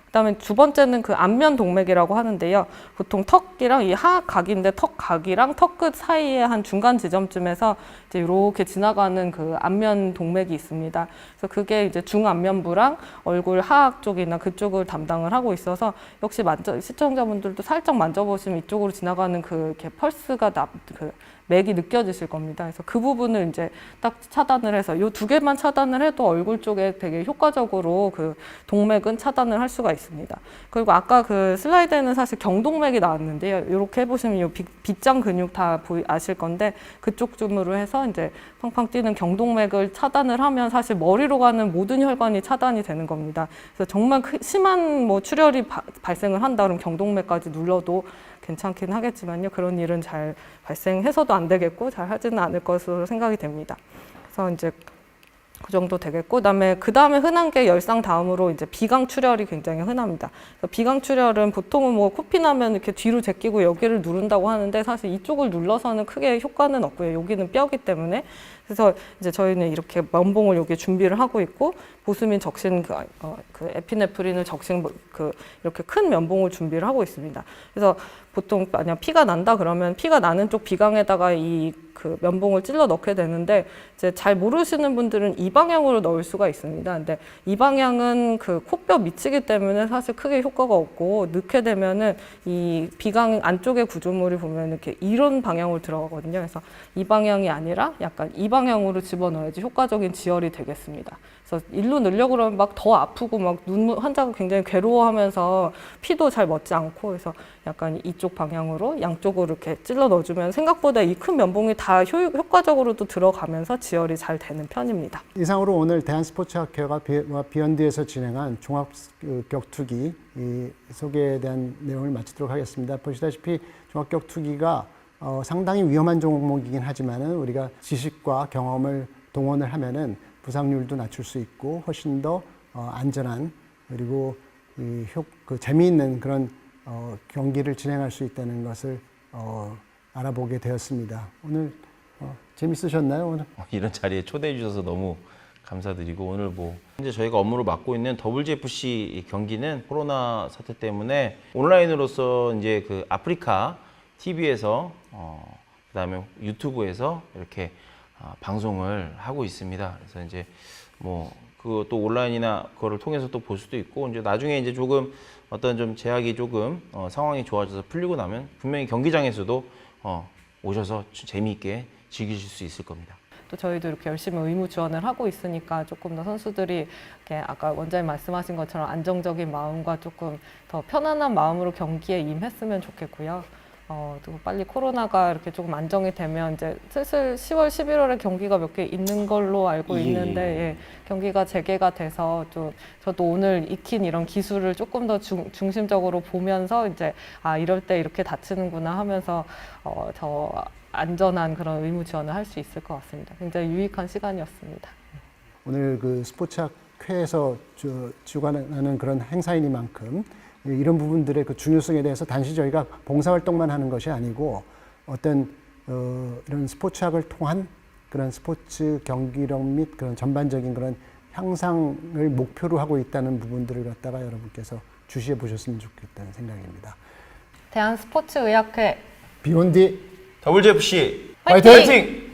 그다음에 두 번째는 그 안면 동맥이라고 하는데요. 보통 턱이랑 이 하악각인데 턱각이랑 턱끝 사이에 한 중간 지점쯤에서 이제 이렇게 지나가는 그 안면 동맥이 있습니다. 그래서 그게 이제 중안면부랑 얼굴 하악 쪽이나 그쪽을 담당을 하고 있어서 역시 시청자분들도 살짝 만져보시면 이쪽으로 지나가는 그 이렇게 펄스가 그 맥이 느껴지실 겁니다. 그래서 그 부분을 이제 딱 차단을 해서 이 두 개만 차단을 해도 얼굴 쪽에 되게 효과적으로 그 동맥은 차단을 할 수가 있습니다. 그리고 아까 그 슬라이드에는 사실 경동맥이 나왔는데요. 이렇게 해보시면 이 빗장 근육 다 아실 건데 그쪽 쯤으로 해서 이제 팡팡 뛰는 경동맥을 차단을 하면 사실 머리로 가는 모든 혈관이 차단이 되는 겁니다. 그래서 정말 심한 뭐 출혈이 발생을 한다 그러면 경동맥까지 눌러도 괜찮긴 하겠지만요. 그런 일은 잘 발생해서도 안 되겠고 잘 하지는 않을 것으로 생각이 됩니다. 그래서 이제 그 정도 되겠고, 그 다음에 흔한 게 열상 다음으로 이제 비강 출혈이 굉장히 흔합니다. 비강 출혈은 보통은 뭐 코피 나면 이렇게 뒤로 제끼고 여기를 누른다고 하는데 사실 이쪽을 눌러서는 크게 효과는 없고요. 여기는 뼈기 때문에. 그래서 이제 저희는 이렇게 면봉을 여기 준비를 하고 있고 보스민 적신 그 에피네프린을 적신 이렇게 큰 면봉을 준비를 하고 있습니다. 그래서 보통 만약 피가 난다 그러면 피가 나는 쪽 비강에다가 이 그 면봉을 찔러 넣게 되는데 이제 잘 모르시는 분들은 이 방향으로 넣을 수가 있습니다. 근데 이 방향은 그 코뼈 밑이기 때문에 사실 크게 효과가 없고 넣게 되면은 이 비강 안쪽의 구조물이 보면 이렇게 이런 방향으로 들어가거든요. 그래서 이 방향이 아니라 약간 이 방향으로 집어넣어야지 효과적인 지혈이 되겠습니다. 그래서 일로 넣으려고 그러면 막 더 아프고 막 환자가 굉장히 괴로워하면서 피도 잘 멎지 않고 그래서 약간 이쪽 방향으로 양쪽으로 이렇게 찔러 넣어주면 생각보다 이 큰 면봉이 다 효과적으로도 들어가면서 지혈이 잘 되는 편입니다. 이상으로 오늘 대한스포츠학회와 비욘드에서 진행한 종합격투기 소개에 대한 내용을 마치도록 하겠습니다. 보시다시피 종합격투기가 상당히 위험한 종목이긴 하지만은 우리가 지식과 경험을 동원을 하면은 부상률도 낮출 수 있고 훨씬 더 안전한 그리고 재미있는 그런 경기를 진행할 수 있다는 것을 알아보게 되었습니다. 오늘 재밌으셨나요? 오늘? 이런 자리에 초대해 주셔서 너무 감사드리고 오늘 현재 저희가 업무를 맡고 있는 WGFC 경기는 코로나 사태 때문에 온라인으로서 이제 그 아프리카 TV에서 그다음에 유튜브에서 이렇게 방송을 하고 있습니다. 그래서 이제 그것도 온라인이나 그거를 통해서 또 볼 수도 있고 이제 나중에 이제 조금 어떤 좀 제약이 조금 상황이 좋아져서 풀리고 나면 분명히 경기장에서도 오셔서 재미있게 즐기실 수 있을 겁니다. 또 저희도 이렇게 열심히 의무 지원을 하고 있으니까 조금 더 선수들이 이렇게 아까 원장님 말씀하신 것처럼 안정적인 마음과 조금 더 편안한 마음으로 경기에 임했으면 좋겠고요. 또 빨리 코로나가 이렇게 조금 안정이 되면 이제 슬슬 10월, 11월에 경기가 몇 개 있는 걸로 알고 있는데 경기가 재개가 돼서 또 저도 오늘 익힌 이런 기술을 조금 더 중심적으로 보면서 이제 이럴 때 이렇게 다치는구나 하면서 더 안전한 그런 의무 지원을 할 수 있을 것 같습니다. 굉장히 유익한 시간이었습니다. 오늘 그 스포츠학회에서 주관하는 그런 행사이니만큼 이런 부분들의 그 중요성에 대해서 단지 저희가 봉사활동만 하는 것이 아니고 어떤 이런 스포츠학을 통한 그런 스포츠 경기력 및 그런 전반적인 그런 향상을 목표로 하고 있다는 부분들을 갖다가 여러분께서 주시해 보셨으면 좋겠다는 생각입니다. 대한스포츠의학회 비욘드 WGFC 화이팅! 화이팅!